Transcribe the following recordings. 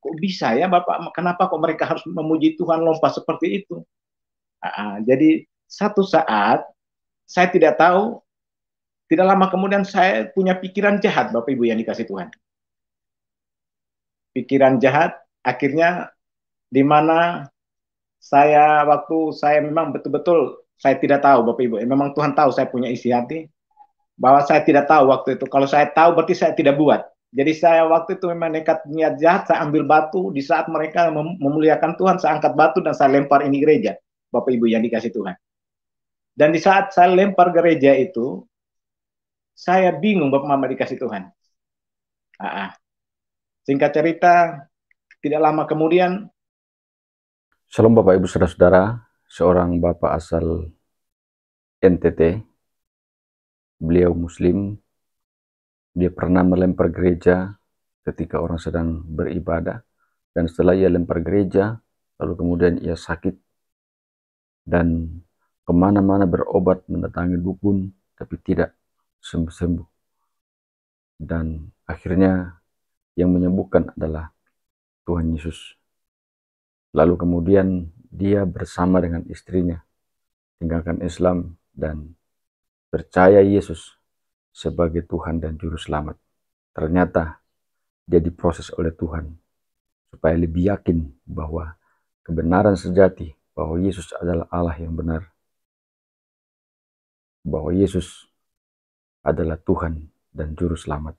kok bisa ya Bapak, kenapa kok mereka harus memuji Tuhan lompat seperti itu? Jadi satu saat saya tidak tahu, tidak lama kemudian saya punya pikiran jahat Bapak Ibu yang dikasih Tuhan. Pikiran jahat akhirnya di mana waktu saya memang betul-betul saya tidak tahu Bapak Ibu. Memang Tuhan tahu saya punya isi hati bahwa saya tidak tahu waktu itu. Kalau saya tahu berarti saya tidak buat. Jadi saya waktu itu memang nekat niat jahat, saya ambil batu di saat mereka memuliakan Tuhan, saya angkat batu dan saya lempar ini gereja, Bapak Ibu yang dikasih Tuhan. Dan di saat saya lempar gereja itu, saya bingung Bapak Mama dikasih Tuhan. Singkat cerita, tidak lama kemudian. Shalom Bapak Ibu Saudara-saudara, seorang Bapak asal NTT, beliau Muslim, dia pernah melempar gereja ketika orang sedang beribadah, dan setelah ia lempar gereja, lalu kemudian ia sakit, dan kemana-mana berobat mendatangi dukun, tapi tidak sembuh-sembuh. Dan akhirnya yang menyembuhkan adalah Tuhan Yesus. Lalu kemudian dia bersama dengan istrinya tinggalkan Islam dan percaya Yesus sebagai Tuhan dan Juru Selamat. Ternyata dia diproses oleh Tuhan supaya lebih yakin bahwa kebenaran sejati, bahwa Yesus adalah Allah yang benar, bahwa Yesus adalah Tuhan dan Juru Selamat.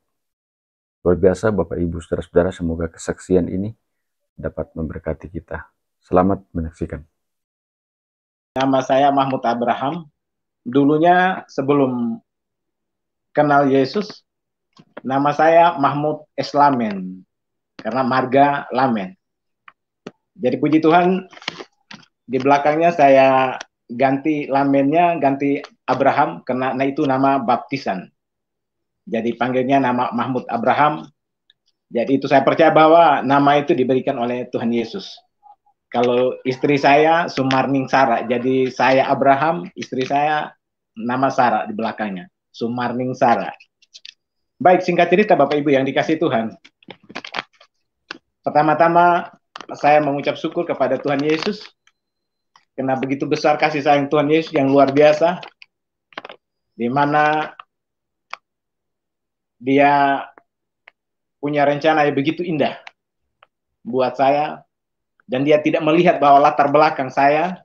Luar biasa Bapak Ibu Saudara-saudara, semoga kesaksian ini dapat memberkati kita. Selamat menyaksikan. Nama saya Mahmud Abraham. Dulunya sebelum kenal Yesus, nama saya Mahmud Eslamen, karena marga Lamen. Jadi puji Tuhan, di belakangnya saya ganti Lamennya, ganti Abraham, karena itu nama baptisan. Jadi panggilnya nama Mahmud Abraham. Jadi itu saya percaya bahwa nama itu diberikan oleh Tuhan Yesus. Kalau istri saya Sumarning Sara, jadi saya Abraham, istri saya nama Sara di belakangnya, Sumarning Sara. Baik, singkat cerita Bapak Ibu yang dikasih Tuhan. Pertama-tama saya mengucap syukur kepada Tuhan Yesus, karena begitu besar kasih sayang Tuhan Yesus yang luar biasa, di mana Dia punya rencana yang begitu indah buat saya, dan Dia tidak melihat bahwa latar belakang saya,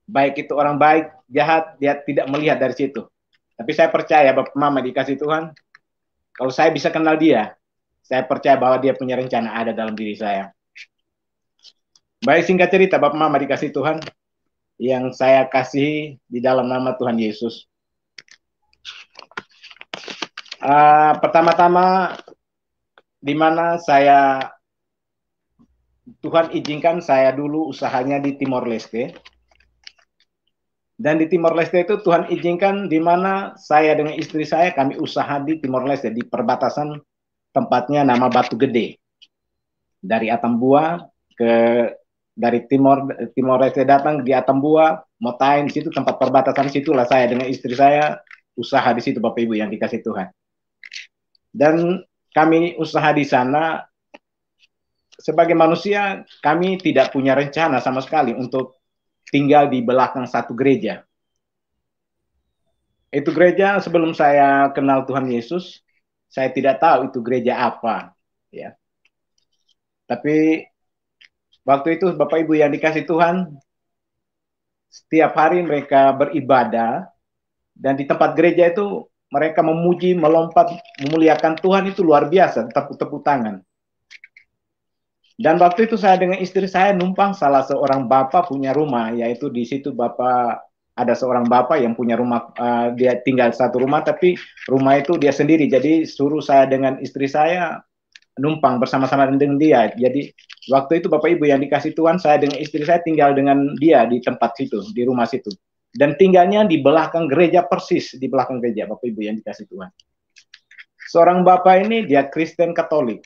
baik itu orang baik, jahat, Dia tidak melihat dari situ. Tapi saya percaya Bapak Mama dikasih Tuhan, kalau saya bisa kenal Dia, saya percaya bahwa Dia punya rencana ada dalam diri saya. Baik, singkat cerita Bapak Mama dikasih Tuhan, yang saya kasihi di dalam nama Tuhan Yesus. Pertama-tama, di mana Tuhan izinkan saya dulu usahanya di Timor Leste. Dan di Timor Leste itu Tuhan izinkan di mana saya dengan istri saya kami usaha di Timor Leste, di perbatasan tempatnya nama Batu Gede. Dari Atambua dari Timor Leste datang di Atambua, Motain, di situ tempat perbatasan, situlah saya dengan istri saya usaha di situ Bapak Ibu yang dikasih Tuhan. Dan kami usaha di sana, sebagai manusia kami tidak punya rencana sama sekali untuk tinggal di belakang satu gereja. Itu gereja sebelum saya kenal Tuhan Yesus, saya tidak tahu itu gereja apa, ya. Tapi waktu itu Bapak Ibu yang dikasih Tuhan, setiap hari mereka beribadah, dan di tempat gereja itu mereka memuji, melompat, memuliakan Tuhan, itu luar biasa, tepuk-tepuk tangan. Dan waktu itu saya dengan istri saya numpang salah seorang bapak punya rumah, yaitu di situ ada seorang bapak yang punya rumah, dia tinggal satu rumah, tapi rumah itu dia sendiri. Jadi suruh saya dengan istri saya numpang bersama-sama dengan dia. Jadi waktu itu Bapak Ibu yang dikasih Tuhan, saya dengan istri saya tinggal dengan dia di tempat situ, di rumah situ. Dan tinggalnya di belakang gereja, persis di belakang gereja Bapak Ibu yang dikasih Tuhan. Seorang bapak ini dia Kristen Katolik.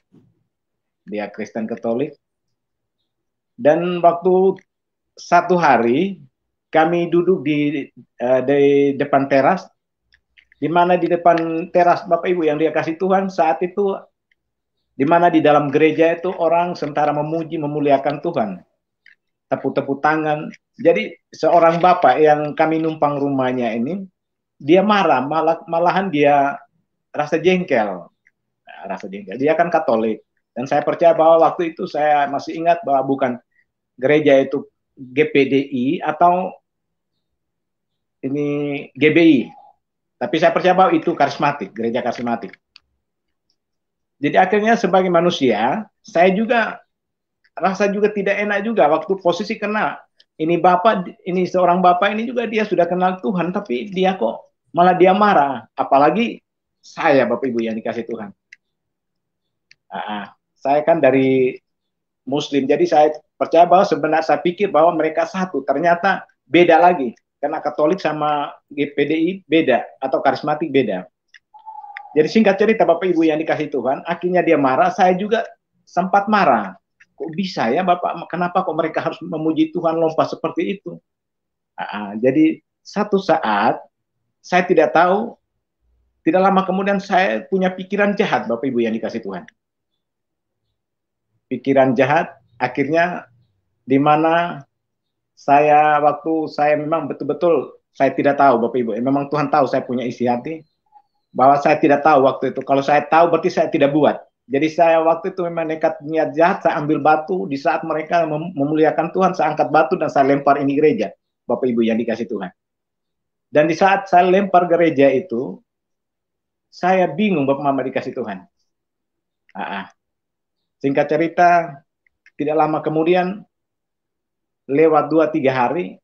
Dia Kristen Katolik. Dan waktu satu hari kami duduk di depan teras, di mana di depan teras Bapak Ibu yang dikasih Tuhan, saat itu di mana di dalam gereja itu orang sementara memuji, memuliakan Tuhan, tepuk-tepuk tangan. Jadi seorang bapak yang kami numpang rumahnya ini, dia marah, malahan dia rasa jengkel. Rasa jengkel. Dia kan Katolik. Dan saya percaya bahwa waktu itu saya masih ingat bahwa bukan gereja itu GPDI atau ini GBI. Tapi saya percaya bahwa itu karismatik, gereja karismatik. Jadi akhirnya sebagai manusia, saya juga rasa juga tidak enak juga waktu posisi kena. Ini bapak, ini seorang bapak ini juga dia sudah kenal Tuhan, tapi dia kok malah dia marah. Apalagi saya, Bapak Ibu yang dikasih Tuhan. Saya kan dari Muslim, jadi saya percaya bahwa sebenarnya saya pikir bahwa mereka satu, ternyata beda lagi. Karena Katolik sama GPDI beda, atau karismatik beda. Jadi singkat cerita Bapak Ibu yang dikasih Tuhan, akhirnya dia marah, saya juga sempat marah. Kok bisa ya Bapak, kenapa kok mereka harus memuji Tuhan lompat seperti itu? Jadi satu saat, saya tidak tahu, tidak lama kemudian saya punya pikiran jahat Bapak Ibu yang dikasih Tuhan. Pikiran jahat, akhirnya di mana saya waktu saya memang betul-betul saya tidak tahu Bapak Ibu, memang Tuhan tahu saya punya isi hati, bahwa saya tidak tahu waktu itu. Kalau saya tahu berarti saya tidak buat. Jadi saya waktu itu memang nekat niat jahat, saya ambil batu di saat mereka memuliakan Tuhan, saya angkat batu dan saya lempar ini gereja, Bapak Ibu yang dikasih Tuhan. Dan di saat saya lempar gereja itu, saya bingung Bapak Mama dikasih Tuhan. Singkat cerita, tidak lama kemudian, lewat 2-3 hari,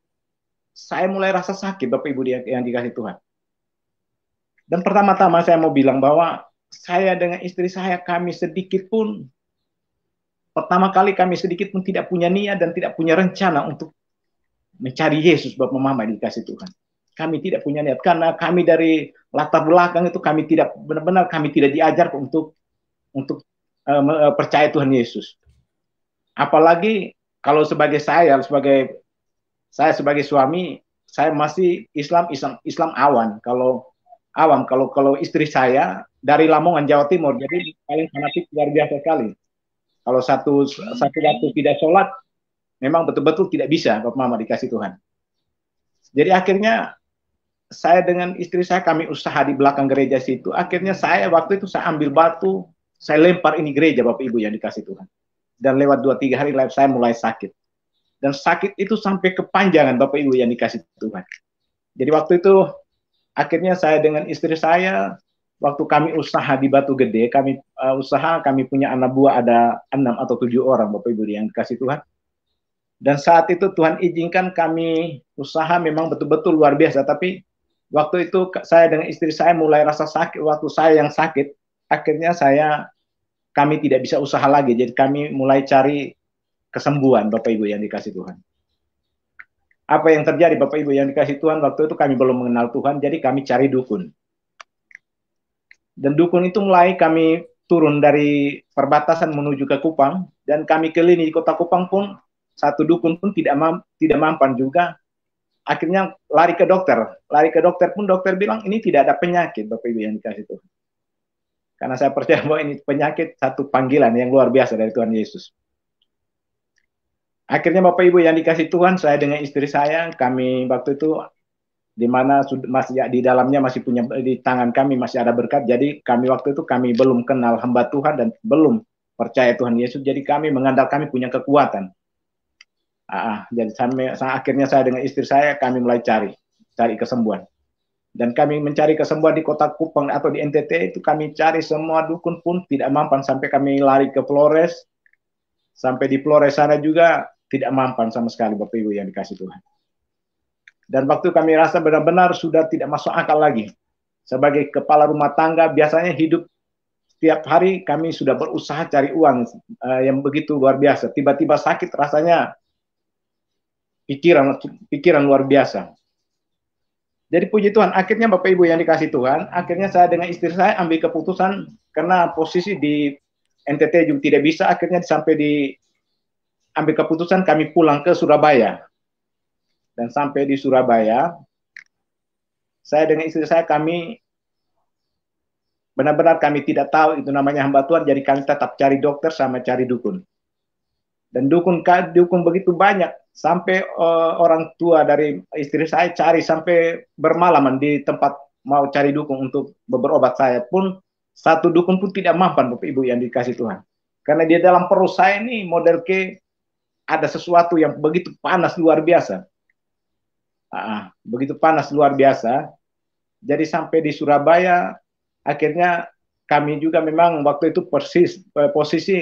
saya mulai rasa sakit Bapak Ibu yang dikasih Tuhan. Dan pertama-tama saya mau bilang bahwa saya dengan istri saya, kami sedikit pun, pertama kali kami sedikit pun tidak punya niat dan tidak punya rencana untuk mencari Yesus Bapak Mama dikasih Tuhan. Kami tidak punya niat, karena kami dari latar belakang itu kami tidak benar-benar kami tidak diajar untuk percaya Tuhan Yesus. Apalagi kalau sebagai saya sebagai suami, saya masih Islam awan. Kalau istri saya dari Lamongan Jawa Timur, jadi paling fanatik luar biasa sekali. Kalau satu waktu tidak sholat, memang betul-betul tidak bisa Bapak Mama dikasih Tuhan. Jadi akhirnya saya dengan istri saya, kami usaha di belakang gereja situ. Akhirnya saya waktu itu saya ambil batu, saya lempar ini gereja Bapak Ibu yang dikasih Tuhan. Dan lewat 2-3 hari saya mulai sakit. Dan sakit itu sampai kepanjangan Bapak Ibu yang dikasih Tuhan. Jadi waktu itu akhirnya saya dengan istri saya, waktu kami usaha di Batu Gede, kami punya anak buah ada 6 atau 7 orang Bapak Ibu yang dikasih Tuhan. Dan saat itu Tuhan izinkan kami usaha memang betul-betul luar biasa. Tapi waktu itu saya dengan istri saya mulai rasa sakit. Waktu saya yang sakit, akhirnya kami tidak bisa usaha lagi. Jadi kami mulai cari kesembuhan Bapak Ibu yang dikasih Tuhan. Apa yang terjadi Bapak Ibu yang dikasih Tuhan, waktu itu kami belum mengenal Tuhan, jadi kami cari dukun. Dan dukun itu mulai kami turun dari perbatasan menuju ke Kupang, dan kami keliling di kota Kupang pun, satu dukun pun tidak mampan juga. Akhirnya lari ke dokter pun dokter bilang ini tidak ada penyakit Bapak Ibu yang dikasih Tuhan. Karena saya percaya bahwa ini penyakit satu panggilan yang luar biasa dari Tuhan Yesus. Akhirnya Bapak Ibu yang dikasih Tuhan, saya dengan istri saya, kami waktu itu di mana masih di dalamnya masih punya, di tangan kami masih ada berkat. Jadi kami waktu itu kami belum kenal hamba Tuhan dan belum percaya Tuhan Yesus. Jadi kami mengandalkan kami punya kekuatan. Jadi akhirnya saya dengan istri saya kami mulai cari kesembuhan. Dan kami mencari kesembuhan di kota Kupang atau di NTT itu kami cari semua dukun pun tidak mampan, sampai kami lari ke Flores. Sampai di Flores sana juga tidak mampan sama sekali Bapak Ibu yang dikasih Tuhan. Dan waktu kami rasa benar-benar sudah tidak masuk akal lagi. Sebagai kepala rumah tangga biasanya hidup setiap hari kami sudah berusaha cari uang yang begitu luar biasa. Tiba-tiba sakit rasanya pikiran luar biasa. Jadi puji Tuhan, akhirnya Bapak Ibu yang dikasih Tuhan, akhirnya saya dengan istri saya ambil keputusan, karena posisi di NTT juga tidak bisa, akhirnya sampai ambil keputusan kami pulang ke Surabaya. Dan sampai di Surabaya, saya dengan istri saya kami benar-benar kami tidak tahu itu namanya hamba Tuhan, jadi kami tetap cari dokter sama cari dukun. Dan dukun begitu banyak, sampai orang tua dari istri saya cari sampai bermalaman di tempat mau cari dukun untuk berobat saya pun, satu dukun pun tidak mampan, Bapak Ibu yang dikasih Tuhan. Karena di dalam perut saya ini model ke ada sesuatu yang begitu panas luar biasa. Begitu panas luar biasa. Jadi sampai di Surabaya, akhirnya kami juga memang waktu itu posisi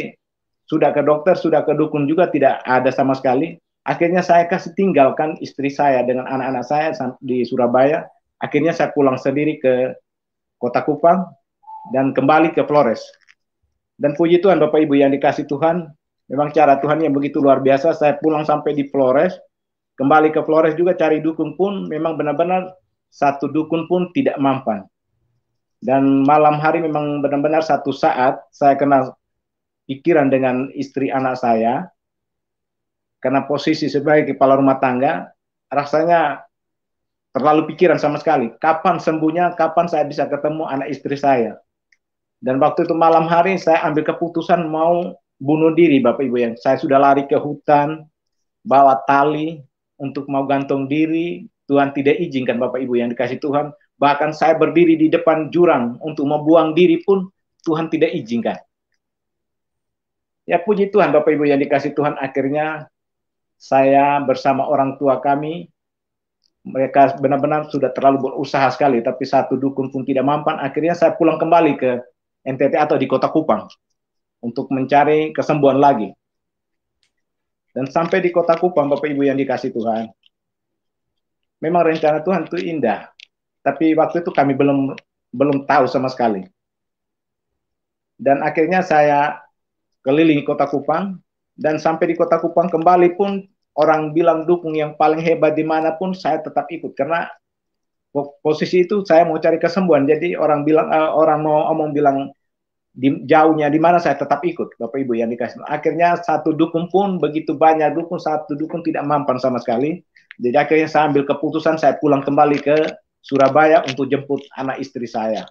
sudah ke dokter, sudah ke dukun juga tidak ada sama sekali. Akhirnya saya kasih tinggalkan istri saya dengan anak-anak saya di Surabaya. Akhirnya saya pulang sendiri ke Kota Kupang dan kembali ke Flores. Dan puji Tuhan Bapak Ibu yang dikasih Tuhan, memang cara Tuhan yang begitu luar biasa. Saya pulang sampai di Flores, kembali ke Flores juga cari dukun pun memang benar-benar satu dukun pun tidak mampan. Dan malam hari memang benar-benar satu saat saya kena pikiran dengan istri anak saya, karena posisi sebagai kepala rumah tangga, rasanya terlalu pikiran sama sekali. Kapan sembuhnya, kapan saya bisa ketemu anak istri saya. Dan waktu itu malam hari saya ambil keputusan mau bunuh diri, Bapak Ibu yang saya sudah lari ke hutan, bawa tali untuk mau gantung diri. Tuhan tidak izinkan, Bapak Ibu yang dikasih Tuhan. Bahkan saya berdiri di depan jurang untuk membuang diri pun Tuhan tidak izinkan. Ya puji Tuhan Bapak Ibu yang dikasih Tuhan, akhirnya saya bersama orang tua kami, mereka benar-benar sudah terlalu berusaha sekali, tapi satu dukun pun tidak mampan. Akhirnya saya pulang kembali ke NTT atau di Kota Kupang untuk mencari kesembuhan lagi. Dan sampai di Kota Kupang, Bapak Ibu yang dikasih Tuhan, memang rencana Tuhan itu indah, tapi waktu itu kami belum tahu sama sekali. Dan akhirnya saya keliling Kota Kupang, dan sampai di Kota Kupang kembali pun orang bilang dukun yang paling hebat dimanapun saya tetap ikut, karena posisi itu saya mau cari kesembuhan. Jadi orang mau omong bilang jauhnya di mana, saya tetap ikut, Bapak Ibu yang dikasih. Akhirnya satu dukun pun begitu banyak dukun, satu dukun tidak mampan sama sekali. Jadi akhirnya saya ambil keputusan, saya pulang kembali ke Surabaya untuk jemput anak istri saya.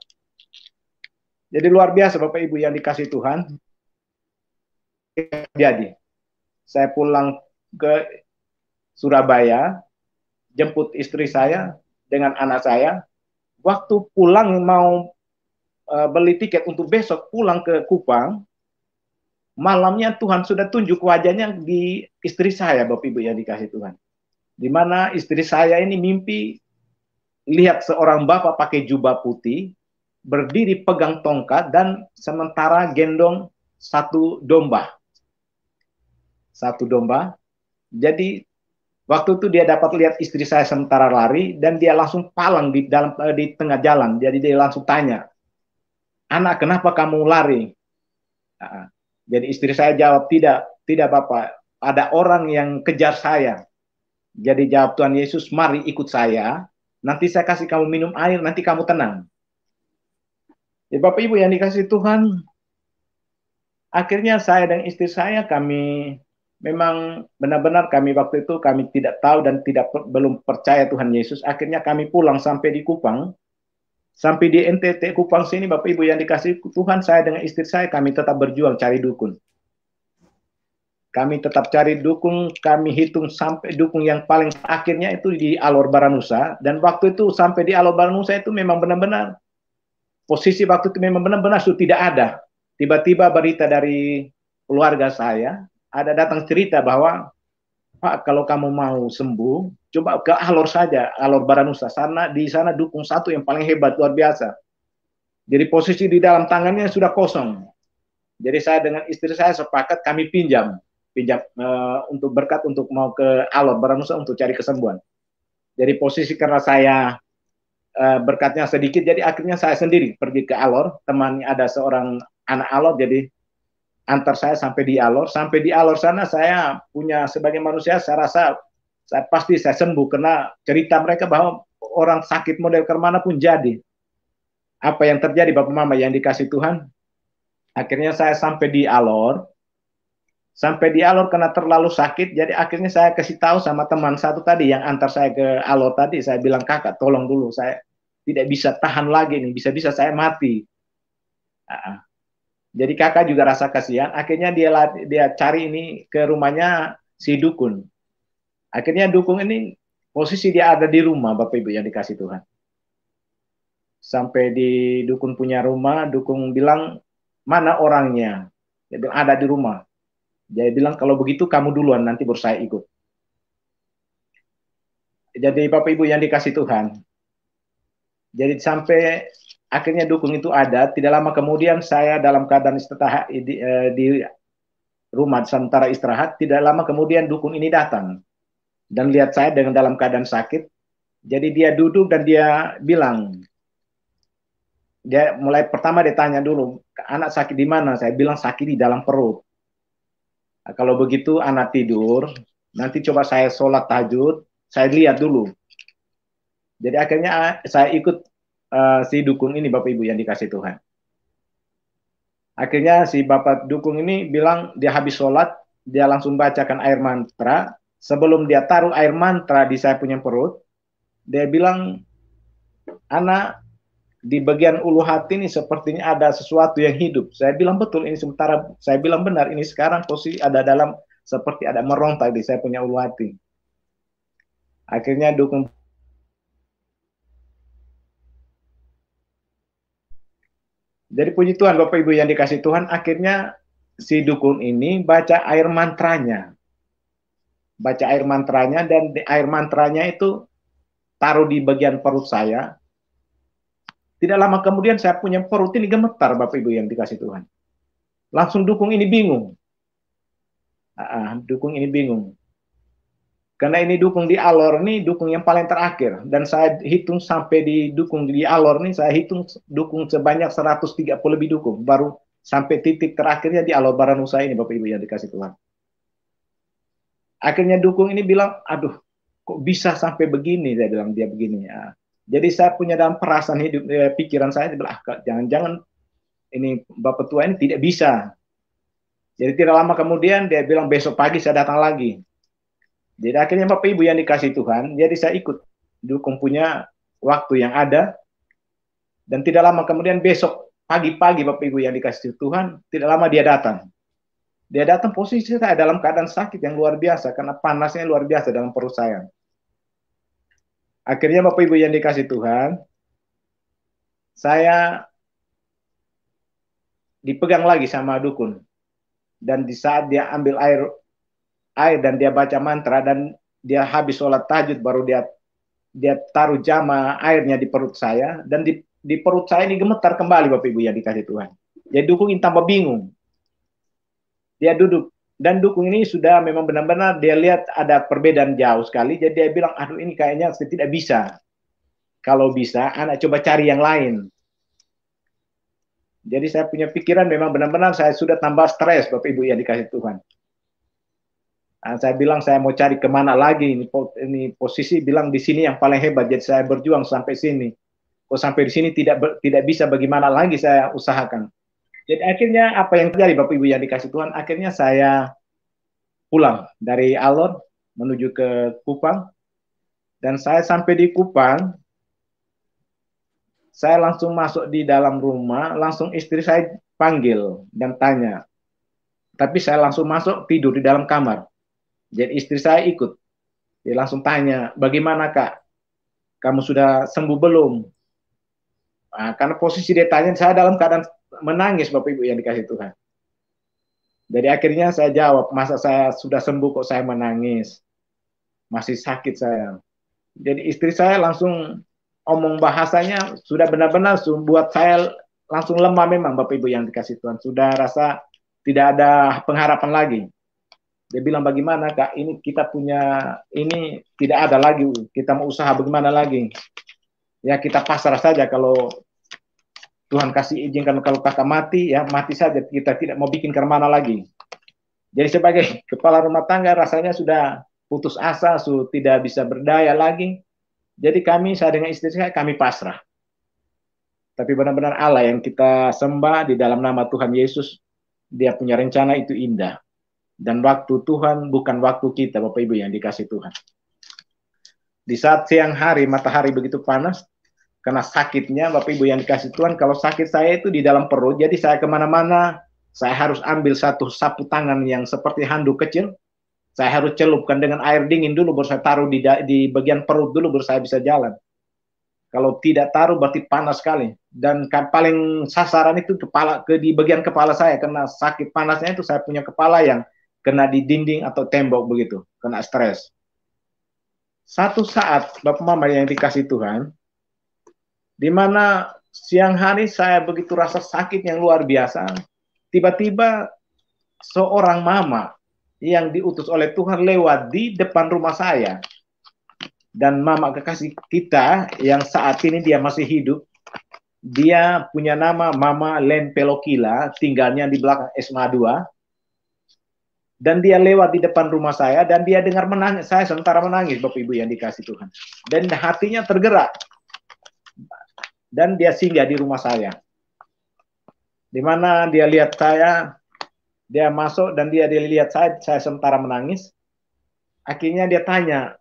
Jadi luar biasa Bapak Ibu yang dikasih Tuhan. Jadi saya pulang ke Surabaya, jemput istri saya dengan anak saya. Waktu pulang mau beli tiket untuk besok pulang ke Kupang, malamnya Tuhan sudah tunjuk wajahnya di istri saya, Bapak Ibu yang dikasih Tuhan. Di mana istri saya ini mimpi lihat seorang bapak pakai jubah putih, berdiri pegang tongkat dan sementara gendong satu domba. Satu domba. Jadi waktu itu dia dapat lihat istri saya sementara lari, dan dia langsung palang di tengah jalan. Jadi dia langsung tanya, "Anak, kenapa kamu lari?" Jadi istri saya jawab, tidak Bapak, ada orang yang kejar saya. Jadi jawab Tuhan Yesus, "Mari ikut saya, nanti saya kasih kamu minum air, nanti kamu tenang." Ya Bapak Ibu yang dikasih Tuhan, akhirnya saya dan istri saya, kami memang benar-benar kami waktu itu kami tidak tahu dan belum percaya Tuhan Yesus. Akhirnya kami pulang sampai di Kupang, sampai di NTT Kupang sini, Bapak Ibu yang dikasih Tuhan, saya dengan istri saya kami tetap berjuang cari dukun. Kami tetap cari dukun, kami hitung sampai dukun yang paling akhirnya itu di Alor Baranusa. Dan waktu itu sampai di Alor Baranusa itu memang benar-benar posisi waktu itu memang benar-benar sudah tidak ada. Tiba-tiba berita dari keluarga saya ada datang cerita bahwa, "Pak, kalau kamu mau sembuh, coba ke Alor saja, Alor Baranusa. Di sana dukun satu yang paling hebat, luar biasa." Jadi posisi di dalam tangannya sudah kosong. Jadi saya dengan istri saya sepakat kami pinjam untuk berkat untuk mau ke Alor Baranusa untuk cari kesembuhan. Jadi posisi karena saya berkatnya sedikit, jadi akhirnya saya sendiri pergi ke Alor. Temannya ada seorang anak Alor, jadi antar saya sampai di Alor. Sampai di Alor sana saya punya sebagai manusia, saya rasa pasti saya sembuh, karena cerita mereka bahwa orang sakit model kemana pun jadi. Apa yang terjadi Bapak Mama yang dikasih Tuhan? Akhirnya saya sampai di Alor. Sampai di Alor karena terlalu sakit, jadi akhirnya saya kasih tahu sama teman satu tadi yang antar saya ke Alor tadi. Saya bilang, "Kakak, tolong dulu, saya tidak bisa tahan lagi nih, bisa-bisa saya mati." Jadi kakak juga rasa kasihan, akhirnya dia cari ini ke rumahnya si dukun. Akhirnya dukun ini posisi dia ada di rumah, Bapak Ibu yang dikasih Tuhan. Sampai di dukun punya rumah, dukun bilang, mana orangnya? Dia bilang, ada di rumah. Dia bilang, kalau begitu kamu duluan, nanti baru saya ikut. Jadi Bapak Ibu yang dikasih Tuhan. Jadi sampai akhirnya dukun itu ada, tidak lama kemudian saya dalam keadaan istirahat di rumah sementara istirahat, tidak lama kemudian dukun ini datang dan lihat saya dengan dalam keadaan sakit. Jadi dia duduk dan dia bilang, dia mulai pertama dia tanya dulu, anak sakit di mana? Saya bilang sakit di dalam perut. Nah, kalau begitu anak tidur, nanti coba saya sholat tahajud, saya lihat dulu. Jadi akhirnya saya ikut si dukun ini, Bapak Ibu yang dikasih Tuhan. Akhirnya si Bapak dukun ini bilang dia habis sholat, dia langsung bacakan air mantra. Sebelum dia taruh air mantra di saya punya perut, dia bilang, anak, di bagian ulu hati ini sepertinya ada sesuatu yang hidup. Saya bilang betul, ini sementara saya bilang benar, ini sekarang posisi ada dalam, seperti ada meronta di saya punya ulu hati. Akhirnya dukun, jadi puji Tuhan Bapak Ibu yang dikasih Tuhan, akhirnya si dukun ini baca air mantranya. Baca air mantranya, dan air mantranya itu taruh di bagian perut saya. Tidak lama kemudian saya punya perut ini gemetar, Bapak Ibu yang dikasih Tuhan. Langsung dukun ini bingung. Dukun ini bingung. Karena ini dukung di alor ini dukung yang paling terakhir. Dan saya hitung sampai di dukung di alor ini, saya hitung dukung sebanyak 130 lebih dukung. Baru sampai titik terakhirnya di alor Baranusa ini, Bapak Ibu yang dikasih Tuhan. Akhirnya dukung ini bilang, aduh, kok bisa sampai begini? Saya bilang, dia begini. Ya. Jadi saya punya dalam perasaan hidup, pikiran saya, bilang, jangan-jangan ini Bapak tua ini tidak bisa. Jadi tidak lama kemudian dia bilang, besok pagi saya datang lagi. Jadi akhirnya Bapak Ibu yang dikasih Tuhan, jadi saya ikut dukung punya waktu yang ada, dan tidak lama kemudian besok pagi-pagi Bapak Ibu yang dikasih Tuhan, tidak lama dia datang. Dia datang posisi saya dalam keadaan sakit yang luar biasa, karena panasnya luar biasa dalam perut saya. Akhirnya Bapak Ibu yang dikasih Tuhan, saya dipegang lagi sama dukun. Dan di saat dia ambil air dan dia baca mantra dan dia habis sholat tahajud, baru dia taruh jama airnya di perut saya, dan di perut saya ini gemetar kembali Bapak Ibu yang dikasih Tuhan. Jadi dukun ini tambah bingung. Dia duduk, dan dukun ini sudah memang benar-benar dia lihat ada perbedaan jauh sekali, jadi dia bilang, aduh ini kayaknya saya tidak bisa. Kalau bisa, anak coba cari yang lain. Jadi saya punya pikiran memang benar-benar saya sudah tambah stres Bapak Ibu yang dikasih Tuhan. Nah, saya bilang saya mau cari kemana lagi, ini posisi bilang di sini yang paling hebat, jadi saya berjuang sampai sini. Kok sampai di sini tidak bisa, bagaimana lagi saya usahakan. Jadi akhirnya apa yang terjadi Bapak Ibu yang dikasih Tuhan, akhirnya saya pulang dari Alor menuju ke Kupang, dan saya sampai di Kupang, saya langsung masuk di dalam rumah, langsung istri saya panggil dan tanya. Tapi saya langsung masuk tidur di dalam kamar. Jadi istri saya ikut. Dia langsung tanya, bagaimana Kak? Kamu sudah sembuh belum? Nah, karena posisi dia tanya, saya dalam keadaan menangis Bapak Ibu yang dikasih Tuhan. Jadi akhirnya saya jawab, masa saya sudah sembuh kok saya menangis? Masih sakit saya. Jadi istri saya langsung omong bahasanya sudah benar-benar buat saya langsung lemah memang Bapak Ibu yang dikasih Tuhan. Sudah rasa tidak ada pengharapan lagi. Dia bilang, bagaimana Kak, ini kita punya, ini tidak ada lagi, kita mau usaha bagaimana lagi? Ya kita pasrah saja, kalau Tuhan kasih izinkan, kalau kakak mati, ya mati saja, kita tidak mau bikin kemana lagi. Jadi sebagai kepala rumah tangga rasanya sudah putus asa, sudah tidak bisa berdaya lagi. Jadi saya dengan istri saya, kami pasrah. Tapi benar-benar Allah yang kita sembah di dalam nama Tuhan Yesus, dia punya rencana itu indah. Dan waktu Tuhan bukan waktu kita, Bapak Ibu yang dikasih Tuhan. Di saat siang hari, matahari begitu panas, Karena sakitnya, Bapak Ibu yang dikasih Tuhan, kalau sakit saya itu di dalam perut, jadi saya kemana-mana, saya harus ambil satu sapu tangan yang seperti handuk kecil, saya harus celupkan dengan air dingin dulu, baru saya taruh di bagian perut dulu, baru saya bisa jalan. Kalau tidak taruh berarti panas sekali. Dan paling sasaran itu di bagian kepala saya, karena sakit panasnya itu saya punya kepala yang kena di dinding atau tembok begitu, kena stres. Satu saat, Bapak Mama yang dikasih Tuhan, di mana siang hari saya begitu rasa sakit yang luar biasa, tiba-tiba seorang mama yang diutus oleh Tuhan lewat di depan rumah saya. Dan mama kekasih kita yang saat ini dia masih hidup, dia punya nama Mama Len Pelokila, tinggalnya di belakang SMA 2. Dan dia lewat di depan rumah saya, dan dia dengar menangis, saya sementara menangis, Bapak Ibu yang dikasih Tuhan. Dan hatinya tergerak. Dan dia singgah di rumah saya. Di mana dia lihat saya, dia masuk dan dia lihat saya sementara menangis. Akhirnya dia tanya,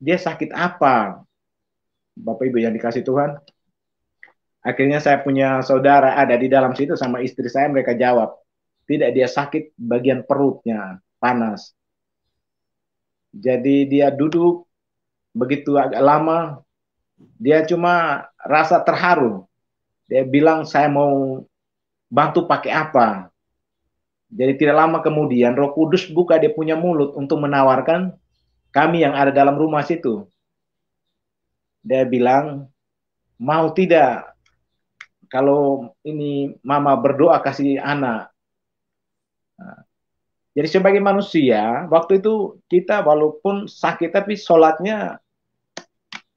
dia sakit apa? Bapak Ibu yang dikasih Tuhan. Akhirnya saya punya saudara ada di dalam situ sama istri saya, mereka jawab, tidak, dia sakit bagian perutnya, panas. Jadi dia duduk begitu agak lama, dia cuma rasa terharu. Dia bilang, saya mau bantu pakai apa? Jadi tidak lama kemudian Roh Kudus buka dia punya mulut untuk menawarkan kami yang ada dalam rumah situ. Dia bilang, mau tidak kalau ini mama berdoa kasih anak. Nah, jadi sebagai manusia, waktu itu kita walaupun sakit tapi sholatnya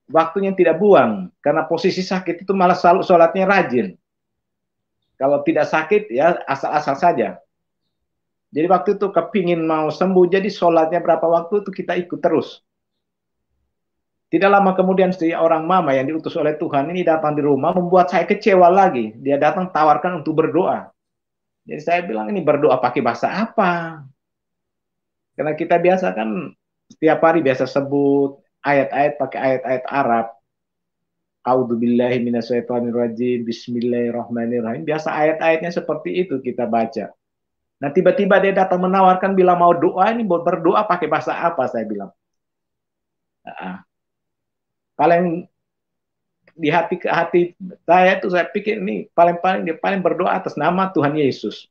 waktunya tidak buang. Karena posisi sakit itu malah selalu sholatnya rajin. Kalau tidak sakit ya asal-asal saja. Jadi waktu itu kepingin mau sembuh, jadi sholatnya berapa waktu itu kita ikut terus. Tidak lama kemudian orang mama yang diutus oleh Tuhan ini datang di rumah, membuat saya kecewa lagi. Dia datang tawarkan untuk berdoa. Jadi saya bilang, ini berdoa pakai bahasa apa? Karena kita biasa kan setiap hari biasa sebut ayat-ayat pakai ayat-ayat Arab. A'udzubillahi minasyaitonirrajim, bismillahirrahmanirrahim. Biasa ayat-ayatnya seperti itu kita baca. Nah tiba-tiba dia datang menawarkan bilang mau doa, ini berdoa pakai bahasa apa, saya bilang. Paling di hati saya itu saya pikir ini dia paling berdoa atas nama Tuhan Yesus.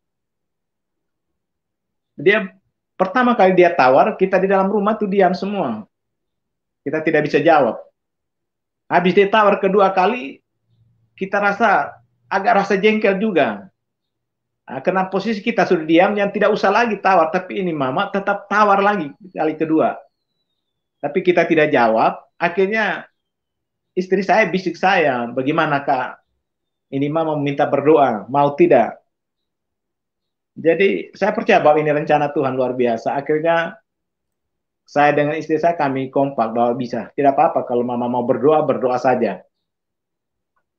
Dia pertama kali dia tawar, kita di dalam rumah tuh diam semua. Kita tidak bisa jawab. Habis dia tawar kedua kali, kita agak rasa jengkel juga. Nah, karena posisi kita sudah diam, yang tidak usah lagi tawar, tapi ini mama tetap tawar lagi kali kedua. Tapi kita tidak jawab, akhirnya istri saya bisik saya, bagaimana Kak? Ini mama meminta berdoa, mau tidak? Jadi saya percaya bahwa ini rencana Tuhan luar biasa. Akhirnya saya dengan istri saya kami kompak bahwa bisa. Tidak apa-apa kalau mama mau berdoa, berdoa saja.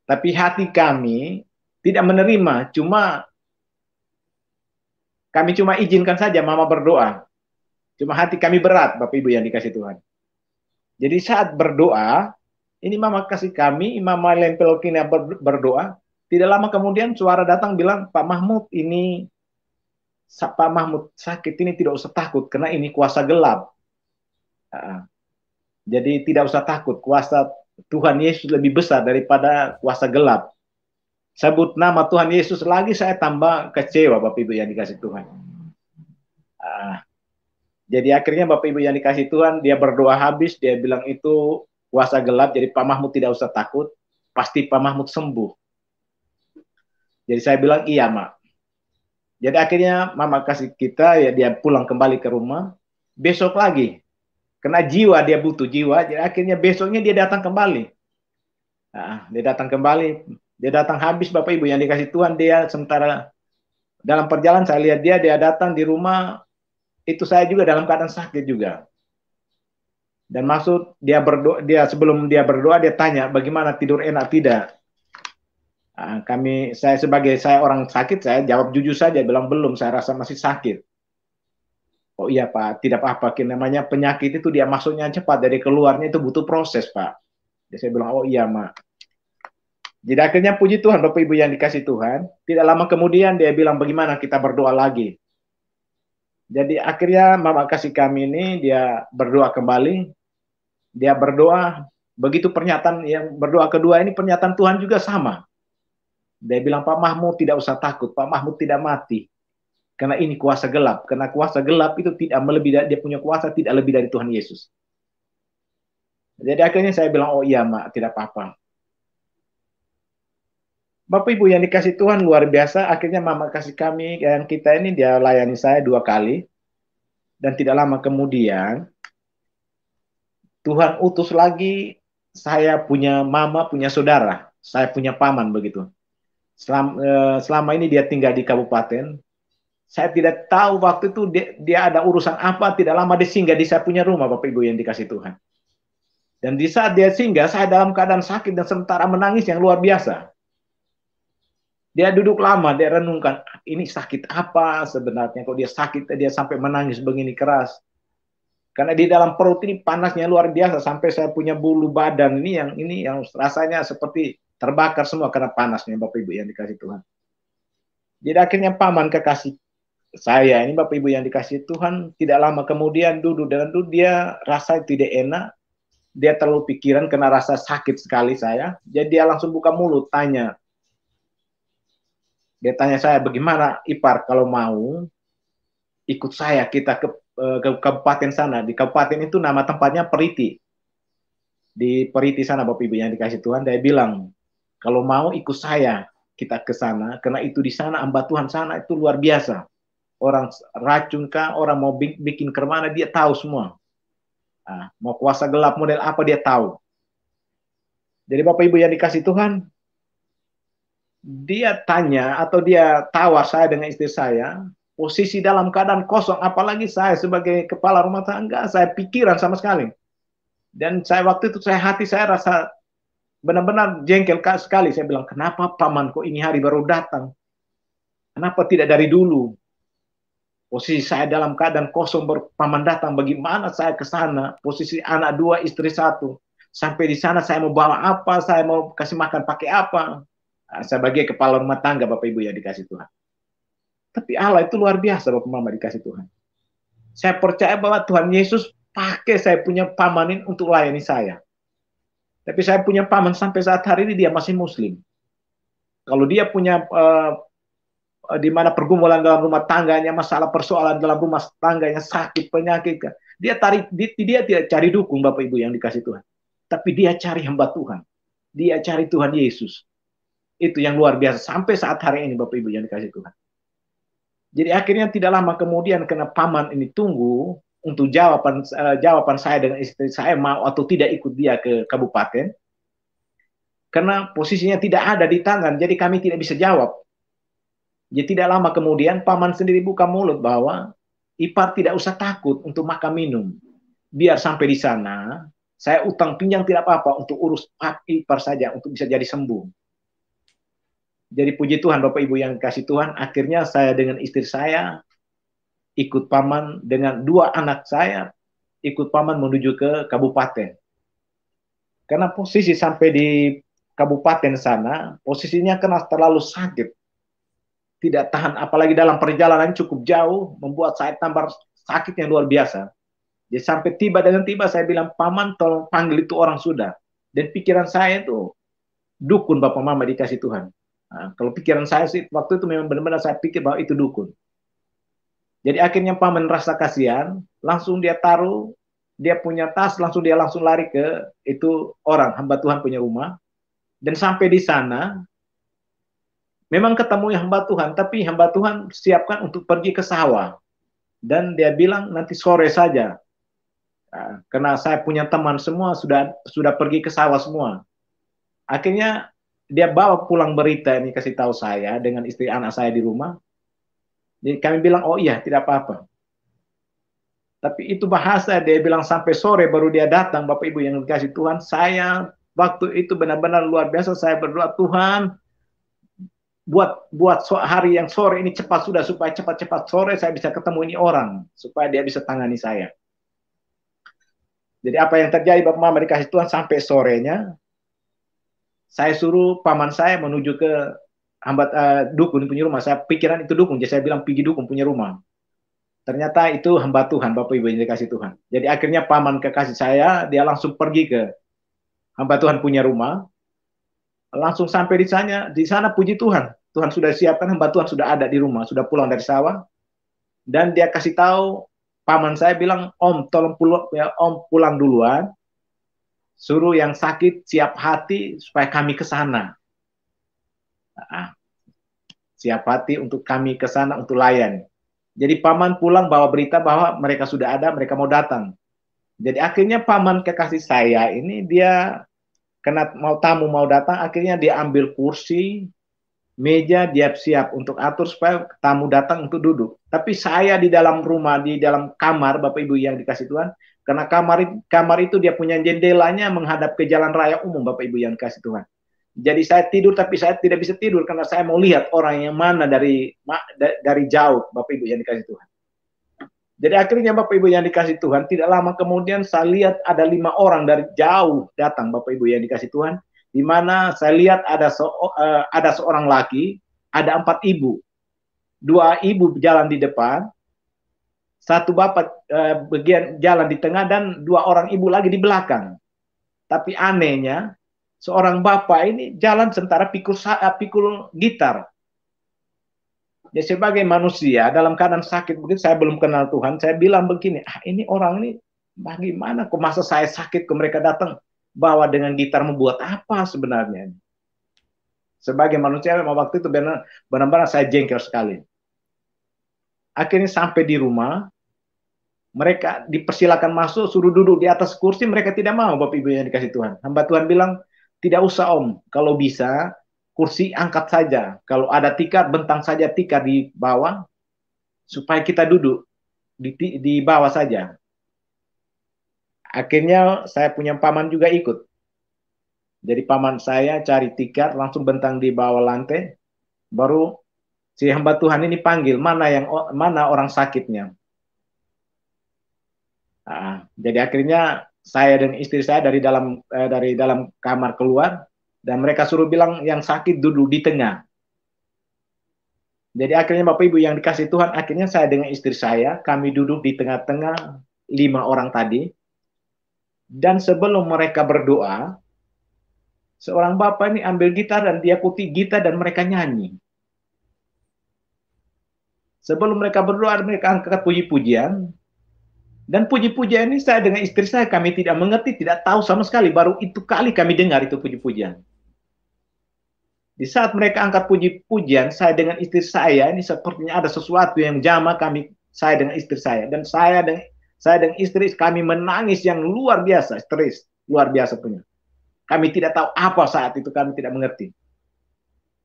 Tapi hati kami tidak menerima, kami cuma izinkan saja mama berdoa. Cuma hati kami berat, Bapak Ibu yang dikasih Tuhan. Jadi saat berdoa, ini mama kasih kami, mama Lempelokina berdoa. Tidak lama kemudian suara datang bilang, Pak Mahmud sakit ini tidak usah takut, karena ini kuasa gelap. Jadi tidak usah takut, kuasa Tuhan Yesus lebih besar daripada kuasa gelap. Sebut nama Tuhan Yesus lagi, saya tambah kecewa, Bapak Ibu yang dikasih Tuhan. Jadi akhirnya Bapak Ibu yang dikasih Tuhan, dia berdoa habis, dia bilang itu kuasa gelap, jadi Pak Mahmud tidak usah takut, pasti Pak Mahmud sembuh. Jadi saya bilang, iya Mak. Jadi akhirnya mama kasih kita, ya dia pulang kembali ke rumah, besok lagi, kena jiwa, dia butuh jiwa, jadi akhirnya besoknya dia datang kembali. Dia datang habis, Bapak Ibu yang dikasih Tuhan, dia sementara dalam perjalanan saya lihat dia datang di rumah, itu saya juga dalam keadaan sakit juga. Dan maksud sebelum dia berdoa, dia tanya bagaimana, tidur enak tidak? Saya orang sakit, saya jawab jujur saja, bilang belum, saya rasa masih sakit. Oh iya Pak, tidak apa-apa, namanya penyakit itu dia masuknya cepat, dari keluarnya itu butuh proses Pak. Jadi saya bilang, oh iya Mak. Jadi akhirnya puji Tuhan, Bapak Ibu yang dikasih Tuhan, tidak lama kemudian dia bilang bagaimana kita berdoa lagi. Jadi akhirnya mama kasih kami ini dia berdoa kembali, dia berdoa, begitu pernyataan yang berdoa kedua ini pernyataan Tuhan juga sama. Dia bilang Pak Mahmud tidak usah takut, Pak Mahmud tidak mati. Karena ini kuasa gelap, karena kuasa gelap itu tidak melebihi dari, dia punya kuasa tidak lebih dari Tuhan Yesus. Jadi akhirnya saya bilang, oh iya mak, tidak apa-apa. Bapak Ibu yang dikasih Tuhan luar biasa, akhirnya mama kasih kami, yang kita ini dia layani saya 2 kali. Dan tidak lama kemudian, Tuhan utus lagi, saya punya mama, punya saudara, saya punya paman begitu. Selama ini dia tinggal di kabupaten, saya tidak tahu waktu itu dia ada urusan apa, tidak lama dia singgah di saya punya rumah, Bapak Ibu yang dikasih Tuhan. Dan di saat dia singgah, saya dalam keadaan sakit dan sementara menangis yang luar biasa. Dia duduk lama, dia renungkan, ini sakit apa sebenarnya, kok dia sakit, dia sampai menangis begini keras. Karena di dalam perut ini panasnya luar biasa, sampai saya punya bulu badan ini yang rasanya seperti terbakar semua karena panasnya, Bapak Ibu yang dikasih Tuhan. Jadi akhirnya paman kekasih saya ini Bapak Ibu yang dikasih Tuhan tidak lama kemudian duduk dia rasa tidak enak, dia terlalu pikiran karena rasa sakit sekali saya, jadi dia langsung buka mulut dia tanya saya bagaimana Ipar kalau mau ikut saya kita ke kabupaten sana. Di kabupaten itu nama tempatnya Periti, di Periti sana Bapak Ibu yang dikasih Tuhan. Dia bilang kalau mau ikut saya kita ke sana, karena itu di sana hamba Tuhan sana itu luar biasa. Orang racun kah, orang mau bikin kemana, dia tahu semua. Nah, mau kuasa gelap model apa dia tahu. Jadi Bapak Ibu yang dikasih Tuhan, dia tanya atau dia tawar saya dengan istri saya, posisi dalam keadaan kosong, apalagi saya sebagai kepala rumah tangga, saya pikiran sama sekali. Dan saya waktu itu hati saya rasa benar-benar jengkel sekali. Saya bilang, kenapa paman kok ini hari baru datang? Kenapa tidak dari dulu? Posisi saya dalam keadaan kosong paman datang, bagaimana saya ke sana? Posisi anak 2, istri 1. Sampai di sana saya mau bawa apa? Saya mau kasih makan pakai apa? Nah, sebagai kepala rumah tangga Bapak Ibu yang dikasih Tuhan. Tapi Allah itu luar biasa Bapak Mama dikasih Tuhan. Saya percaya bahwa Tuhan Yesus pakai saya punya paman ini untuk layani saya. Tapi saya punya paman sampai saat hari ini dia masih Muslim. Kalau dia punya di mana pergumulan dalam rumah tangganya, masalah persoalan dalam rumah tangganya, sakit, penyakit, dia tidak cari dukung Bapak Ibu yang dikasih Tuhan. Tapi dia cari hamba Tuhan. Dia cari Tuhan Yesus. Itu yang luar biasa sampai saat hari ini Bapak Ibu yang dikasih Tuhan. Jadi akhirnya tidak lama kemudian karena paman ini tunggu untuk jawaban saya dengan istri saya mau atau tidak ikut dia ke kabupaten. Karena posisinya tidak ada di tangan, jadi kami tidak bisa jawab. Jadi tidak lama kemudian paman sendiri buka mulut bahwa Ipar tidak usah takut untuk makan minum. Biar sampai di sana, saya utang pinjam tidak apa-apa untuk urus Ipar saja, untuk bisa jadi sembuh. Jadi puji Tuhan Bapak Ibu yang kasih Tuhan, akhirnya saya dengan istri saya ikut paman dengan 2 anak saya, ikut paman menuju ke kabupaten. Karena posisi sampai di kabupaten sana, posisinya kena terlalu sakit. Tidak tahan, apalagi dalam perjalanan cukup jauh, membuat saya tambah sakit yang luar biasa. Jadi sampai tiba saya bilang, paman tolong panggil itu orang sudah. Dan pikiran saya itu, dukun Bapak Mama dikasih Tuhan. Nah, kalau pikiran saya sih, waktu itu memang benar-benar saya pikir bahwa itu dukun. Jadi akhirnya paman rasa kasihan, langsung dia taruh, dia punya tas, dia langsung lari ke itu orang, hamba Tuhan punya rumah. Dan sampai di sana, memang ketemu hamba Tuhan, tapi hamba Tuhan siapkan untuk pergi ke sawah. Dan dia bilang nanti sore saja. Nah, karena saya punya teman semua sudah pergi ke sawah semua. Akhirnya dia bawa pulang berita ini kasih tahu saya dengan istri anak saya di rumah. Jadi kami bilang oh iya tidak apa-apa. Tapi itu bahasa dia bilang sampai sore baru dia datang Bapak Ibu yang dikasih Tuhan. Saya waktu itu benar-benar luar biasa saya berdoa Tuhan buat hari yang sore ini cepat sudah supaya cepat-cepat sore saya bisa ketemu ini orang supaya dia bisa tangani saya. Jadi apa yang terjadi Bapak Mama dikasih Tuhan sampai sorenya saya suruh paman saya menuju ke dukun punya rumah. Saya pikiran itu dukun, jadi saya bilang pergi dukun punya rumah. Ternyata itu hamba Tuhan, Bapak Ibu yang dikasih Tuhan. Jadi akhirnya paman kekasih saya, dia langsung pergi ke hamba Tuhan punya rumah, langsung sampai di sana puji Tuhan. Tuhan sudah siapkan, hamba Tuhan sudah ada di rumah, sudah pulang dari sawah, dan dia kasih tahu, paman saya bilang, Om, tolong pulang, ya, Om pulang duluan, suruh yang sakit siap hati supaya kami ke sana. Nah, siap hati untuk kami ke sana untuk layan. Jadi paman pulang bawa berita bahwa mereka sudah ada, mereka mau datang. Jadi akhirnya paman kekasih saya ini dia kena mau tamu mau datang, akhirnya dia ambil kursi, meja, dia siap untuk atur supaya tamu datang untuk duduk. Tapi saya di dalam rumah, di dalam kamar, Bapak Ibu yang dikasih Tuhan, karena kamar itu dia punya jendelanya menghadap ke jalan raya umum, Bapak Ibu yang dikasih Tuhan. Jadi saya tidur, tapi saya tidak bisa tidur karena saya mau lihat orang yang mana dari jauh, Bapak Ibu yang dikasih Tuhan. Jadi akhirnya Bapak Ibu yang dikasih Tuhan, tidak lama kemudian saya lihat ada 5 orang dari jauh datang, Bapak Ibu yang dikasih Tuhan, di mana saya lihat ada seorang laki, ada 4 ibu, 2 ibu jalan di depan, 1 bapak bagian jalan di tengah, dan 2 orang ibu lagi di belakang. Tapi anehnya, seorang bapak ini jalan sementara pikul gitar. Ya, sebagai manusia dalam keadaan sakit begitu, saya belum kenal Tuhan, saya bilang begini, ini orang ini bagaimana kok masa saya sakit ke mereka datang bawa dengan gitar, membuat apa sebenarnya? Sebagai manusia memang waktu itu benar-benar saya jengkel sekali. Akhirnya sampai di rumah, mereka dipersilakan masuk, suruh duduk di atas kursi, mereka tidak mau, Bapak Ibu yang dikasih Tuhan. Hamba Tuhan bilang, tidak usah Om, kalau bisa kursi angkat saja. Kalau ada tikar, bentang saja tikar di bawah, supaya kita duduk di bawah saja. Akhirnya saya punya paman juga ikut. Jadi paman saya cari tikar, langsung bentang di bawah lantai, baru si hamba Tuhan ini panggil, mana orang sakitnya. Jadi akhirnya saya dan istri saya dari dalam kamar keluar, dan mereka suruh bilang yang sakit duduk di tengah. Jadi akhirnya Bapak Ibu yang dikasih Tuhan, akhirnya saya dengan istri saya, kami duduk di tengah-tengah 5 orang tadi. Dan sebelum mereka berdoa, seorang bapak ini ambil gitar dan dia putih gitar dan mereka nyanyi. Sebelum mereka berdoa, mereka angkat puji-pujian. Dan puji-pujian ini saya dengan istri saya, kami tidak mengerti, tidak tahu sama sekali. Baru itu kali kami dengar itu puji-pujian. Di saat mereka angkat puji-pujian, saya dengan istri saya, ini sepertinya ada sesuatu yang jama saya dengan istri saya. Dan saya dengan istri kami menangis yang luar biasa, stres, luar biasa punya. Kami tidak tahu apa saat itu, kami tidak mengerti.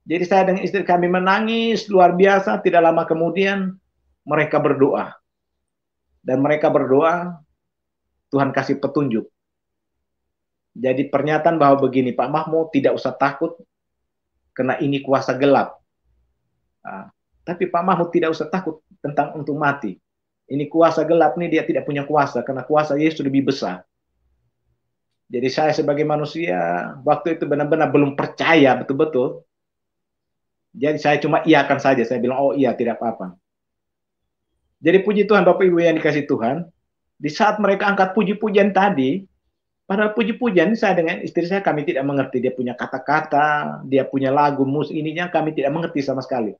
Jadi saya dengan istri kami menangis luar biasa, tidak lama kemudian mereka berdoa. Dan mereka berdoa, Tuhan kasih petunjuk. Jadi pernyataan bahwa begini, Pak Mahmud tidak usah takut, karena ini kuasa gelap. Tapi Pak Mahmud tidak usah takut tentang untuk mati. Ini kuasa gelap ini dia tidak punya kuasa, karena kuasa Yesus lebih besar. Jadi saya sebagai manusia, waktu itu benar-benar belum percaya betul-betul. Jadi saya cuma iakan saja, saya bilang, oh iya tidak apa-apa. Jadi puji Tuhan Bapak Ibu yang dikasih Tuhan, di saat mereka angkat puji-pujian tadi, pada puji-pujian saya dengan istri saya kami tidak mengerti, dia punya kata-kata, dia punya lagu ininya kami tidak mengerti sama sekali.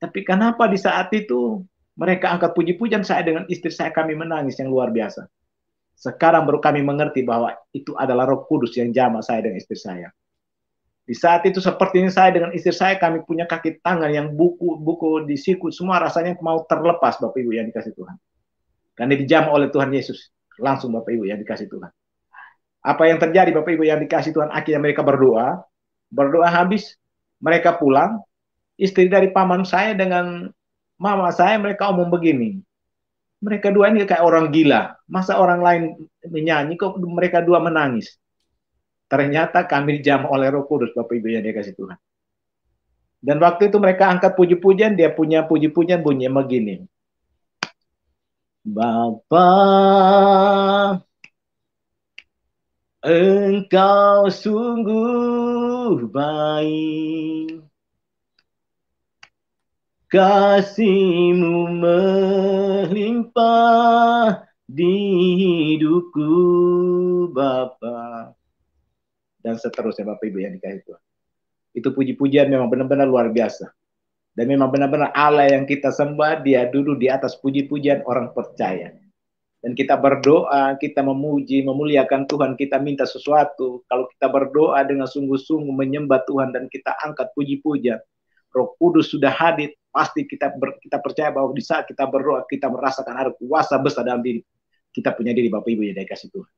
Tapi kenapa di saat itu mereka angkat puji-pujian, saya dengan istri saya kami menangis yang luar biasa. Sekarang baru kami mengerti bahwa itu adalah Roh Kudus yang jamah saya dengan istri saya. Di saat itu sepertinya saya dengan istri saya kami punya kaki tangan yang buku di siku semua rasanya mau terlepas Bapak Ibu yang dikasih Tuhan. Karena dijamah oleh Tuhan Yesus langsung Bapak Ibu yang dikasih Tuhan. Apa yang terjadi Bapak Ibu yang dikasih Tuhan, akhirnya mereka berdoa habis, mereka pulang, istri dari paman saya dengan mama saya, mereka omong begini, mereka dua ini kayak orang gila, masa orang lain menyanyi, kok mereka dua menangis. Ternyata kami dijamah oleh Roh Kudus Bapak Ibu yang dikasih Tuhan. Dan waktu itu mereka angkat puji-pujian, dia punya puji-pujian bunyinya begini, Bapa, Engkau sungguh baik, kasih-Mu melimpah di hidupku Bapa. Dan seterusnya Bapak Ibu yang dikasih Tuhan. Itu puji-pujian memang benar-benar luar biasa. Dan memang benar-benar Allah yang kita sembah, dia duduk di atas puji-pujian orang percaya. Dan kita berdoa, kita memuji, memuliakan Tuhan, kita minta sesuatu. Kalau kita berdoa dengan sungguh-sungguh menyembah Tuhan dan kita angkat puji-pujian, Roh Kudus sudah hadir, pasti kita percaya bahwa di saat kita berdoa, kita merasakan ada kuasa besar dalam diri. Kita punya diri Bapak Ibu yang dikasih Tuhan.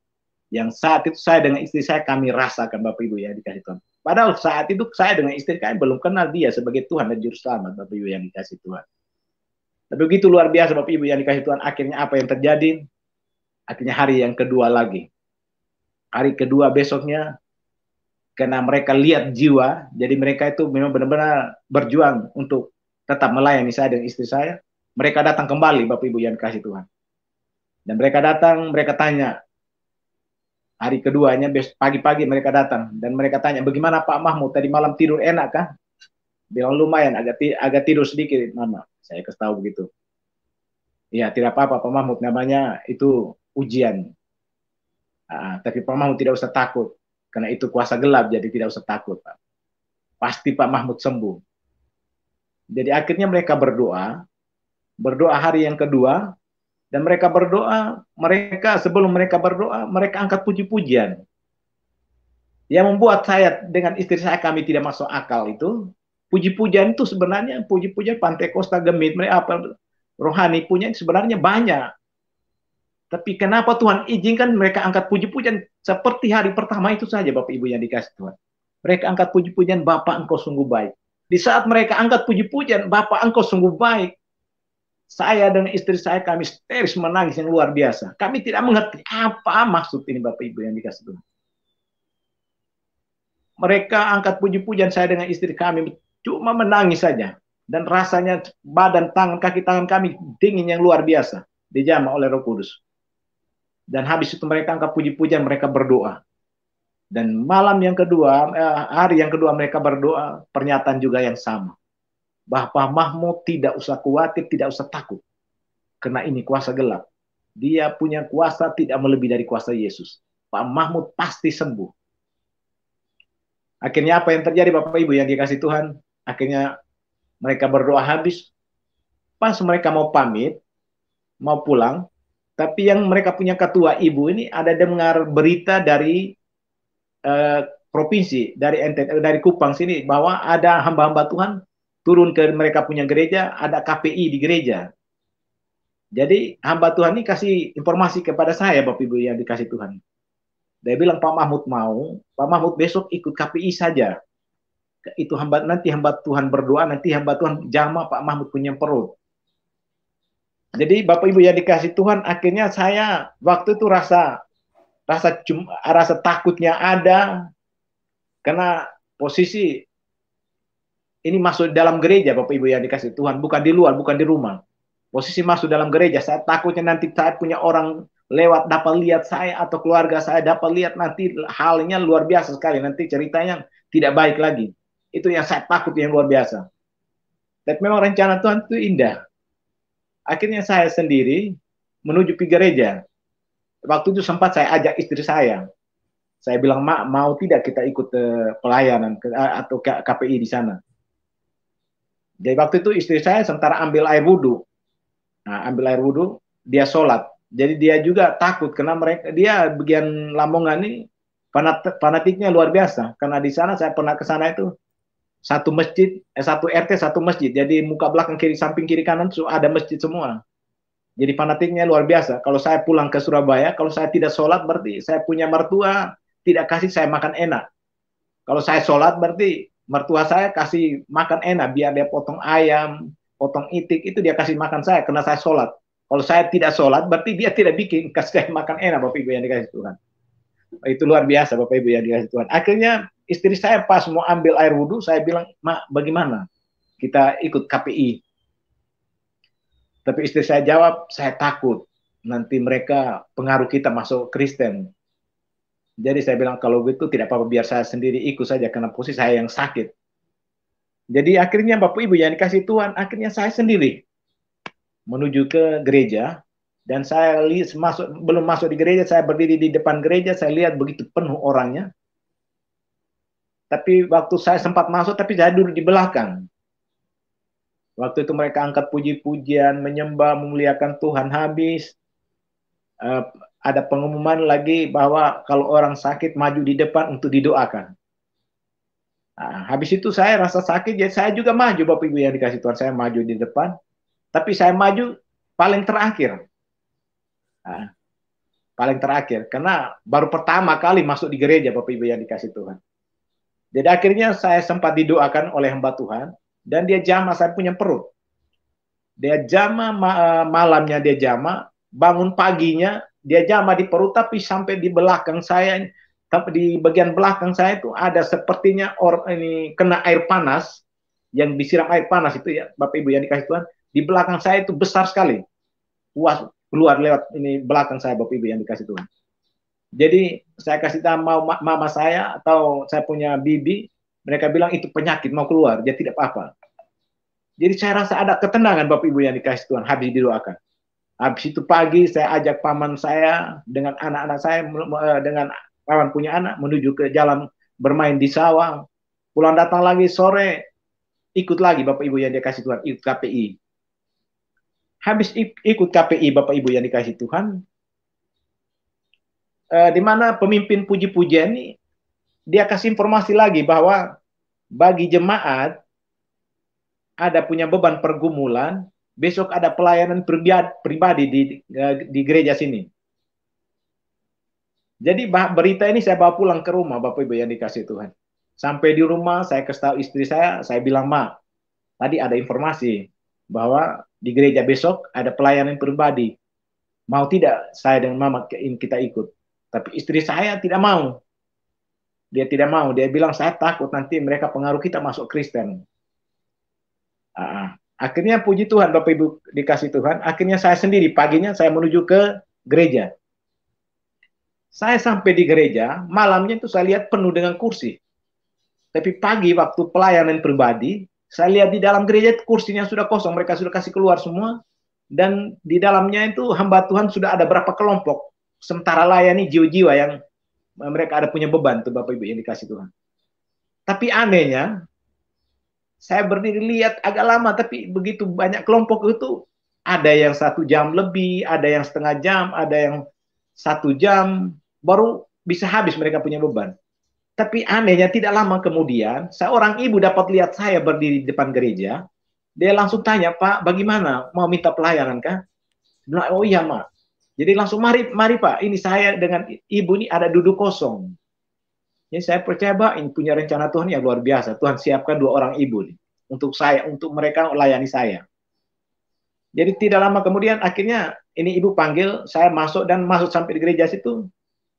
Yang saat itu saya dengan istri saya kami rasakan Bapak Ibu yang dikasih Tuhan. Padahal saat itu saya dengan istri kami belum kenal dia sebagai Tuhan dan Juru Selamat Bapak Ibu yang dikasih Tuhan. Tapi begitu luar biasa Bapak Ibu yang dikasih Tuhan, akhirnya apa yang terjadi? Akhirnya hari yang kedua lagi. Hari kedua besoknya, karena mereka lihat jiwa, jadi mereka itu memang benar-benar berjuang untuk tetap melayani saya dan istri saya. Mereka datang kembali Bapak Ibu yang dikasih Tuhan. Dan mereka datang, mereka tanya, hari keduanya pagi-pagi mereka datang dan mereka tanya, bagaimana Pak Mahmud tadi malam tidur enak kah? Bilang lumayan, agak tidur sedikit Mama. Saya kasih tahu begitu. Ya tidak apa-apa Pak Mahmud, namanya itu ujian. Tapi Pak Mahmud tidak usah takut karena itu kuasa gelap, jadi tidak usah takut Pak. Pasti Pak Mahmud sembuh. Jadi akhirnya mereka berdoa hari yang kedua. Dan mereka berdoa, sebelum mereka berdoa, mereka angkat puji-pujian. Yang membuat saya dengan istri saya kami tidak masuk akal itu, puji-pujian itu sebenarnya puji-pujian Pantekosta Gemit, mereka apa rohani punya sebenarnya banyak. Tapi kenapa Tuhan izinkan mereka angkat puji-pujian seperti hari pertama itu saja Bapak Ibu yang dikasih Tuhan. Mereka angkat puji-pujian, Bapa Engkau sungguh baik. Di saat mereka angkat puji-pujian, Bapa Engkau sungguh baik, saya dan istri saya kami histeris menangis yang luar biasa. Kami tidak mengerti apa maksud ini Bapak Ibu yang dikasih Tuhan. Mereka angkat puji-pujian, saya dengan istri kami cuma menangis saja. Dan rasanya badan, tangan, kaki tangan kami dingin yang luar biasa. Dijamah oleh Roh Kudus. Dan habis itu mereka angkat puji-pujian, mereka berdoa. Dan malam yang kedua, hari yang kedua mereka berdoa, pernyataan juga yang sama. Bapak Mahmud tidak usah khawatir, tidak usah takut. Karena ini kuasa gelap. Dia punya kuasa tidak melebihi dari kuasa Yesus. Pak Mahmud pasti sembuh. Akhirnya apa yang terjadi Bapak Ibu yang dikasih Tuhan? Akhirnya mereka berdoa habis. Pas mereka mau pamit, mau pulang, tapi yang mereka punya ketua ibu ini ada dengar berita dari provinsi, dari Kupang sini, bahwa ada hamba-hamba Tuhan turun ke mereka punya gereja, ada KPI di gereja. Jadi hamba Tuhan ini kasih informasi kepada saya, Bapak Ibu yang dikasih Tuhan. Dia bilang Pak Mahmud mau, Pak Mahmud besok ikut KPI saja. Itu nanti hamba Tuhan berdoa, nanti hamba Tuhan jamah Pak Mahmud punya perut. Jadi Bapak Ibu yang dikasih Tuhan, akhirnya saya waktu itu rasa takutnya ada, karena posisi ini masuk dalam gereja Bapak Ibu yang dikasih Tuhan, bukan di luar, bukan di rumah. Posisi masuk dalam gereja, saya takutnya nanti saya punya orang lewat dapat lihat saya atau keluarga saya dapat lihat, nanti halnya luar biasa sekali, nanti ceritanya tidak baik lagi. Itu yang saya takut yang luar biasa. Tapi memang rencana Tuhan itu indah. Akhirnya saya sendiri menuju ke gereja. Waktu itu sempat saya ajak istri saya. Saya bilang, Mak, mau tidak kita ikut pelayanan atau KPI di sana? Jadi waktu itu istri saya sementara ambil air wudhu. Nah, ambil air wudhu, dia sholat. Jadi dia juga takut karena dia bagian Lamongan ini fanatiknya luar biasa. Karena di sana saya pernah ke sana itu satu RT satu masjid. Jadi muka belakang kiri samping kiri kanan ada masjid semua. Jadi fanatiknya luar biasa. Kalau saya pulang ke Surabaya, kalau saya tidak sholat berarti saya punya mertua tidak kasih saya makan enak. Kalau saya sholat berarti mertua saya kasih makan enak, biar dia potong ayam, potong itik, itu dia kasih makan saya karena saya sholat. Kalau saya tidak sholat berarti dia tidak bikin kasih saya makan enak Bapak Ibu yang dikasih Tuhan. Itu luar biasa Bapak Ibu yang dikasih Tuhan. Akhirnya istri saya pas mau ambil air wudhu, saya bilang, Mak, bagaimana kita ikut KPI? Tapi istri saya jawab, saya takut nanti mereka pengaruh kita masuk Kristen. Jadi saya bilang kalau begitu tidak apa-apa, biar saya sendiri ikut saja karena posisi saya yang sakit. Jadi akhirnya Bapak Ibu yang dikasih Tuhan, akhirnya saya sendiri menuju ke gereja. Dan saya lihat belum masuk di gereja, saya berdiri di depan gereja, saya lihat begitu penuh orangnya. Tapi waktu saya sempat masuk, tapi saya duduk di belakang. Waktu itu mereka angkat puji-pujian, menyembah, memuliakan Tuhan habis. Ada pengumuman lagi bahwa kalau orang sakit maju di depan untuk didoakan. Nah, habis itu saya rasa sakit, jadi saya juga maju, Bapak Ibu yang dikasih Tuhan. Saya maju di depan, tapi saya maju paling terakhir. Nah, paling terakhir, karena baru pertama kali masuk di gereja, Bapak Ibu yang dikasih Tuhan. Jadi akhirnya saya sempat didoakan oleh hamba Tuhan, dan dia jamah, saya punya perut. Dia jamah, malamnya dia jamah, bangun paginya, dia jamah di perut, tapi sampai di belakang saya, di bagian belakang saya itu ada sepertinya ini kena air panas, yang disiram air panas itu ya, Bapak Ibu yang dikasih Tuhan, di belakang saya itu besar sekali, puas keluar lewat ini belakang saya, Bapak Ibu yang dikasih Tuhan. Jadi saya kasih tahu mama saya atau saya punya bibi, mereka bilang itu penyakit mau keluar, dia tidak apa-apa. Jadi saya rasa ada ketenangan Bapak Ibu yang dikasih Tuhan habis didoakan. Habis itu pagi saya ajak paman saya dengan anak-anak saya, dengan paman punya anak menuju ke jalan bermain di sawah. Pulang datang lagi sore, ikut lagi Bapak Ibu yang dikasih Tuhan, ikut KPI. Habis ikut KPI Bapak Ibu yang dikasih Tuhan, di mana pemimpin puji-pujian ini, dia kasih informasi lagi bahwa bagi jemaat ada punya beban pergumulan, besok ada pelayanan pribadi di gereja sini. Jadi berita ini saya bawa pulang ke rumah, Bapak Ibu yang dikasih Tuhan. Sampai di rumah, saya kasih tahu istri saya bilang, Ma, tadi ada informasi bahwa di gereja besok ada pelayanan pribadi. Mau tidak saya dan Mama kita ikut? Tapi istri saya tidak mau. Dia tidak mau. Dia bilang, saya takut nanti mereka pengaruh kita masuk Kristen. Akhirnya puji Tuhan, Bapak Ibu dikasih Tuhan. Akhirnya saya sendiri, paginya saya menuju ke gereja. Saya sampai di gereja, malamnya itu saya lihat penuh dengan kursi. Tapi pagi waktu pelayanan pribadi, saya lihat di dalam gereja kursinya sudah kosong, mereka sudah kasih keluar semua. Dan di dalamnya itu hamba Tuhan sudah ada berapa kelompok. Sementara layani jiwa-jiwa yang mereka ada punya beban tuh Bapak Ibu yang dikasih Tuhan. Tapi anehnya, saya berdiri lihat agak lama, tapi begitu banyak kelompok itu, ada yang 1 jam lebih, ada yang setengah jam, ada yang 1 jam, baru bisa habis mereka punya beban. Tapi anehnya tidak lama kemudian, seorang ibu dapat lihat saya berdiri di depan gereja, dia langsung tanya, Pak, bagaimana? Mau minta pelayanan kah? Nah, oh iya, Ma. Jadi langsung, mari Pak, ini saya dengan ibu ini ada duduk kosong. Jadi saya percaya, Pak, ini punya rencana Tuhan yang luar biasa. Tuhan siapkan 2 orang ibu nih, untuk saya, untuk mereka layani saya. Jadi tidak lama kemudian akhirnya ini ibu panggil, saya masuk dan masuk sampai di gereja situ.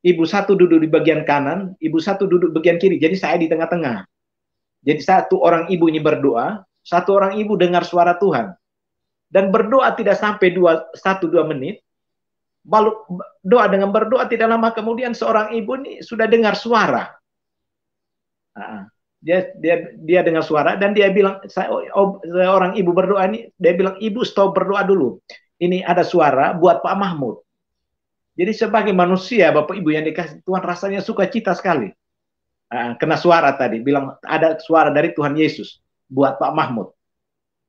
Ibu satu duduk di bagian kanan, ibu satu duduk bagian kiri. Jadi saya di tengah-tengah. Jadi 1 orang ibu ini berdoa, 1 orang ibu dengar suara Tuhan. Dan berdoa tidak sampai 1-2 menit. Doa dengan berdoa tidak lama kemudian seorang ibu ini sudah dengar suara. Dia dengar suara dan dia bilang, seorang ibu berdoa ini, dia bilang, ibu stop berdoa dulu. Ini ada suara buat Pak Mahmud. Jadi sebagai manusia, Bapak Ibu yang dikasih Tuhan, rasanya sukacita sekali. Kena suara tadi, bilang ada suara dari Tuhan Yesus buat Pak Mahmud.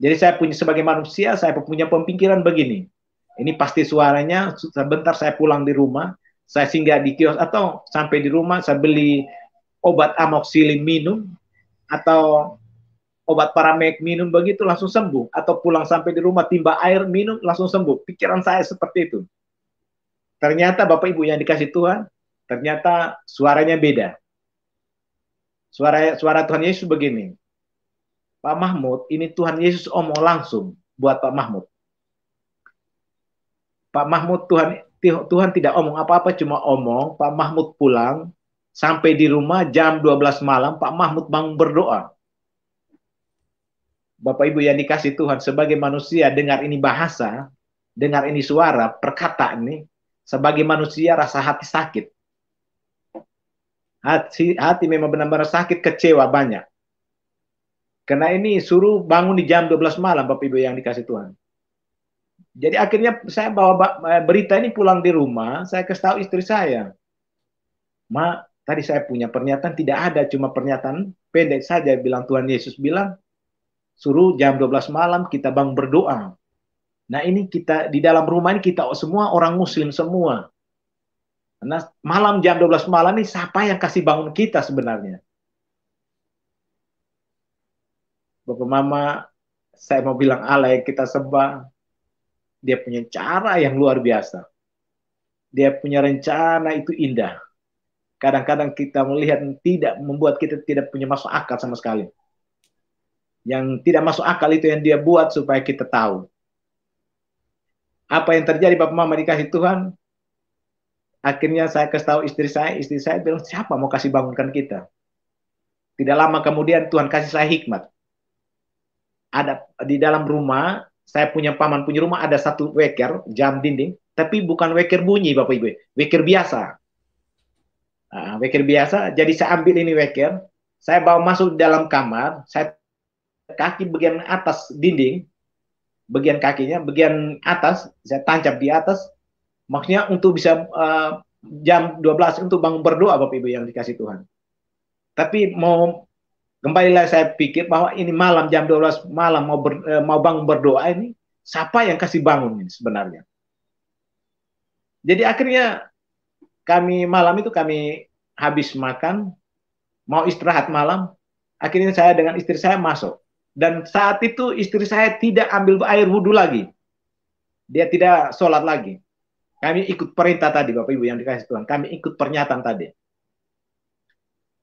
Jadi saya punya sebagai manusia, saya punya pemikiran begini. Ini pasti suaranya, sebentar saya pulang di rumah, saya singgah di kios atau sampai di rumah, saya beli obat amoxicillin minum, atau obat paramek minum, begitu langsung sembuh. Atau pulang sampai di rumah, timba air minum, langsung sembuh. Pikiran saya seperti itu. Ternyata Bapak Ibu yang dikasih Tuhan, ternyata suaranya beda. Suara Tuhan Yesus begini. Pak Mahmud, ini Tuhan Yesus omong langsung buat Pak Mahmud. Pak Mahmud, Tuhan tidak omong apa-apa, cuma omong. Pak Mahmud pulang, sampai di rumah jam 12 malam, Pak Mahmud bangun berdoa. Bapak Ibu yang dikasih Tuhan, sebagai manusia dengar ini bahasa, dengar ini suara, perkataan ini, sebagai manusia rasa hati sakit. Hati memang benar-benar sakit, kecewa banyak. Karena ini suruh bangun di jam 12 malam, Bapak Ibu yang dikasih Tuhan. Jadi akhirnya saya bawa berita ini pulang di rumah, saya kasih tahu istri saya. Ma, tadi saya punya pernyataan, tidak ada, cuma pernyataan pendek saja. Bilang Tuhan Yesus bilang, suruh jam 12 malam kita bangun berdoa. Nah ini kita, di dalam rumah ini kita semua orang muslim semua. Nah malam jam 12 malam ini siapa yang kasih bangun kita sebenarnya? Bapak Mama, saya mau bilang Allah yang kita sembah, dia punya cara yang luar biasa. Dia punya rencana itu indah. Kadang-kadang kita melihat tidak membuat kita tidak punya masuk akal sama sekali. Yang tidak masuk akal itu yang dia buat supaya kita tahu. Apa yang terjadi Bapak Mama dikasih Tuhan? Akhirnya saya kasih tahu istri saya bilang siapa mau kasih bangunkan kita? Tidak lama kemudian Tuhan kasih saya hikmat. Ada di dalam rumah, saya punya paman punya rumah ada satu weker jam dinding, tapi bukan weker bunyi Bapak Ibu, weker biasa. Nah, weker biasa, jadi saya ambil ini weker, saya bawa masuk di dalam kamar, saya kaki bagian atas dinding, bagian kakinya, bagian atas, saya tancap di atas, maksudnya untuk bisa jam 12 untuk bangun berdoa Bapak Ibu yang dikasih Tuhan. Tapi kembalilah saya pikir bahwa ini malam jam 12 malam mau bangun berdoa ini, siapa yang kasih bangun ini sebenarnya? Jadi akhirnya malam itu kami habis makan, mau istirahat malam, akhirnya saya dengan istri saya masuk. Dan saat itu istri saya tidak ambil air wudhu lagi. Dia tidak sholat lagi. Kami ikut perintah tadi, Bapak Ibu yang dikasih Tuhan. Kami ikut pernyataan tadi.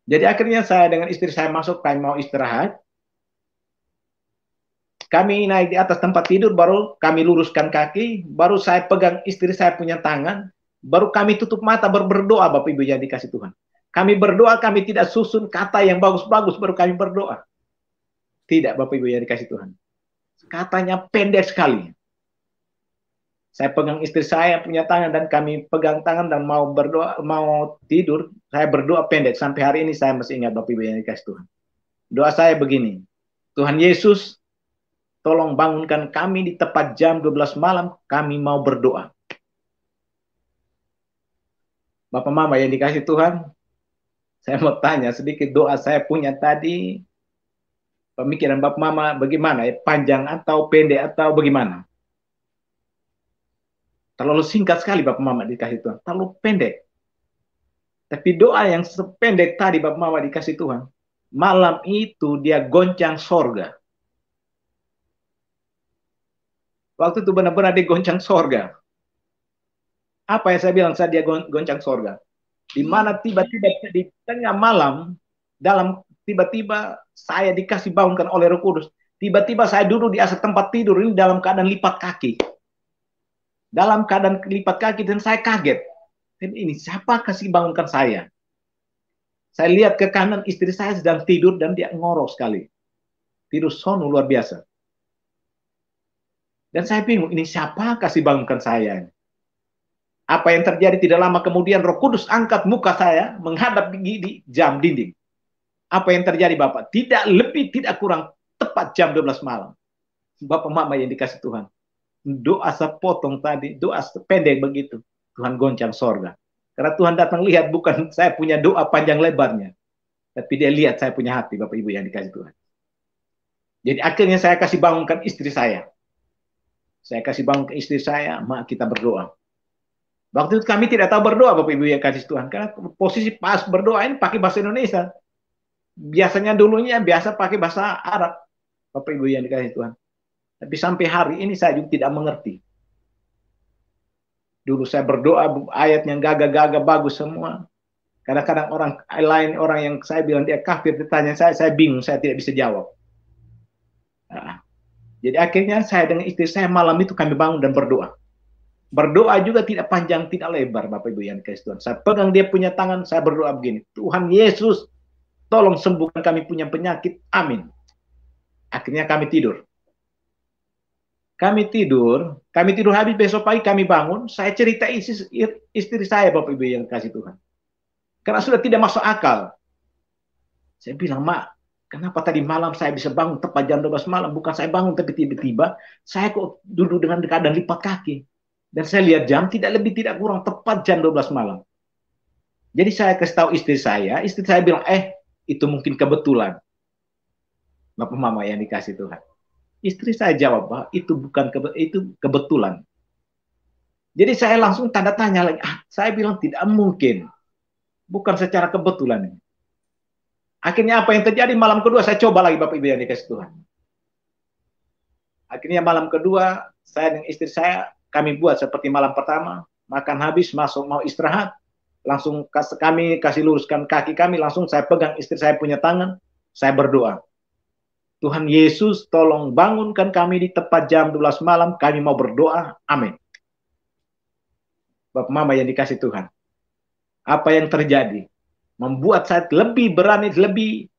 Jadi akhirnya saya dengan istri saya masuk, kami mau istirahat. Kami naik di atas tempat tidur, baru kami luruskan kaki, baru saya pegang istri saya punya tangan, baru kami tutup mata berdoa, Bapak Ibu yang dikasih Tuhan. Kami berdoa, kami tidak susun kata yang bagus-bagus, baru kami berdoa. Tidak, Bapak Ibu yang dikasih Tuhan. Katanya pendek sekali. Saya pegang istri saya punya tangan dan kami pegang tangan dan mau berdoa, mau tidur, saya berdoa pendek. Sampai hari ini saya masih ingat Bapak Ibu yang dikasih Tuhan. Doa saya begini, Tuhan Yesus, tolong bangunkan kami di tepat jam 12 malam, kami mau berdoa. Bapak Mama yang dikasih Tuhan, saya mau tanya sedikit doa saya punya tadi, pemikiran Bapak Mama bagaimana ya, panjang atau pendek atau bagaimana? Terlalu singkat sekali Bapak Mama dikasih Tuhan, terlalu pendek. Tapi doa yang sependek tadi Bapak Mama dikasih Tuhan, malam itu dia goncang sorga. Waktu itu benar-benar dia goncang sorga. Apa yang saya bilang saat dia goncang sorga? Di mana tiba-tiba di tengah malam, tiba-tiba saya dikasih bangunkan oleh Roh Kudus. Tiba-tiba saya duduk di atas tempat tidur ini dalam keadaan lipat kaki. Dalam keadaan lipat kaki dan saya kaget. Dan ini siapa kasih bangunkan saya? Saya lihat ke kanan, istri saya sedang tidur dan dia ngorok sekali. Tidur sono luar biasa. Dan saya bingung, ini siapa kasih bangunkan saya? Apa yang terjadi tidak lama kemudian Roh Kudus angkat muka saya menghadap di jam dinding. Apa yang terjadi Bapak? Tidak lebih, tidak kurang, tepat jam 12 malam. Bapak Mama yang dikasih Tuhan. Doa sepotong tadi, doa pendek begitu. Tuhan goncang sorga. Karena Tuhan datang lihat, bukan saya punya doa panjang lebarnya. Tapi dia lihat saya punya hati, Bapak Ibu yang dikasih Tuhan. Jadi akhirnya saya kasih bangunkan istri saya. Saya kasih bangun ke istri saya, mak kita berdoa. Waktu itu kami tidak tahu berdoa, Bapak Ibu yang kasih Tuhan. Karena posisi pas berdoa ini pakai bahasa Indonesia. Biasanya dulunya biasa pakai bahasa Arab, Bapak Ibu yang dikasih Tuhan. Tapi sampai hari ini saya juga tidak mengerti. Dulu saya berdoa, ayat yang gagah-gagah bagus semua. Kadang-kadang orang yang saya bilang dia kafir, ditanya saya bingung, saya tidak bisa jawab. Nah, jadi akhirnya saya dengan istri saya malam itu kami bangun dan berdoa. Berdoa juga tidak panjang, tidak lebar, Bapak Ibu yang dikasih Tuhan. Saya pegang dia punya tangan, saya berdoa begini. Tuhan Yesus, tolong sembuhkan kami punya penyakit. Amin. Akhirnya kami tidur. Kami tidur habis besok pagi kami bangun, saya cerita istri saya Bapak Ibu yang kasih Tuhan. Karena sudah tidak masuk akal. Saya bilang, Mak, kenapa tadi malam saya bisa bangun tepat jam 12 malam? Bukan saya bangun, tapi tiba-tiba saya kok duduk dengan keadaan lipat kaki. Dan saya lihat jam, tidak lebih tidak kurang tepat jam 12 malam. Jadi saya kasih tahu istri saya bilang, itu mungkin kebetulan. Bapak Mama yang dikasih Tuhan. Istri saya jawab, bahwa itu bukan itu kebetulan. Jadi saya langsung tanda tanya lagi. Saya bilang tidak mungkin. Bukan secara kebetulan. Akhirnya apa yang terjadi malam kedua, saya coba lagi Bapak Ibu yang dikasih Tuhan. Akhirnya malam kedua, saya dan istri saya, kami buat seperti malam pertama, makan habis, masuk mau istirahat, langsung kami kasih luruskan kaki kami, langsung saya pegang istri saya punya tangan, saya berdoa. Tuhan Yesus, tolong bangunkan kami di tepat jam 12 malam, kami mau berdoa, amin. Bapak Mama yang dikasih Tuhan. Apa yang terjadi? Membuat saya lebih berani, lebih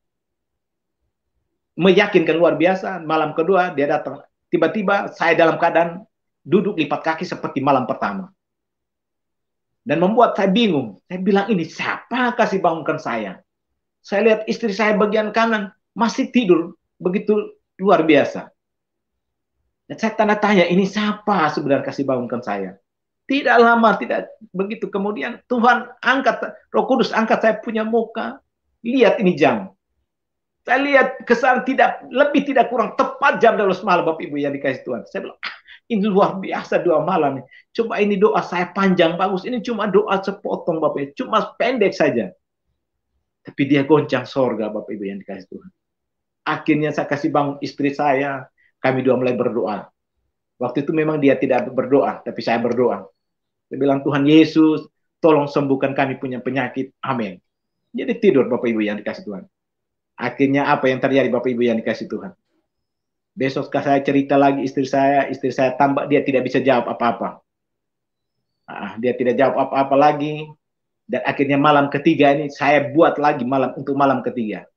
meyakinkan luar biasa. Malam kedua dia datang. Tiba-tiba saya dalam keadaan duduk lipat kaki seperti malam pertama. Dan membuat saya bingung. Saya bilang, ini siapa kasih bangunkan saya? Saya lihat istri saya bagian kanan masih tidur begitu luar biasa. Dan saya tanda tanya, ini siapa sebenarnya kasih bangunkan saya? Tidak lama, tidak begitu. Kemudian Tuhan angkat, Roh Kudus angkat saya punya muka. Lihat ini jam. Saya lihat kesan lebih tidak kurang tepat jam 12 malam Bapak Ibu yang dikasih Tuhan. Saya bilang, ini luar biasa doa malam. Coba ini doa saya panjang, bagus. Ini cuma doa sepotong Bapak Ibu. Cuma pendek saja. Tapi dia goncang sorga Bapak Ibu yang dikasih Tuhan. Akhirnya saya kasih bangun istri saya. Kami dua mulai berdoa. Waktu itu memang dia tidak berdoa, tapi saya berdoa. Saya bilang, Tuhan Yesus, tolong sembuhkan kami punya penyakit. Amin. Jadi tidur Bapak Ibu yang dikasih Tuhan. Akhirnya apa yang terjadi Bapak Ibu yang dikasih Tuhan? Besok saya cerita lagi istri saya tambah, dia tidak bisa jawab apa-apa. Dia tidak jawab apa-apa lagi. Dan akhirnya malam ketiga ini saya buat lagi untuk malam ketiga.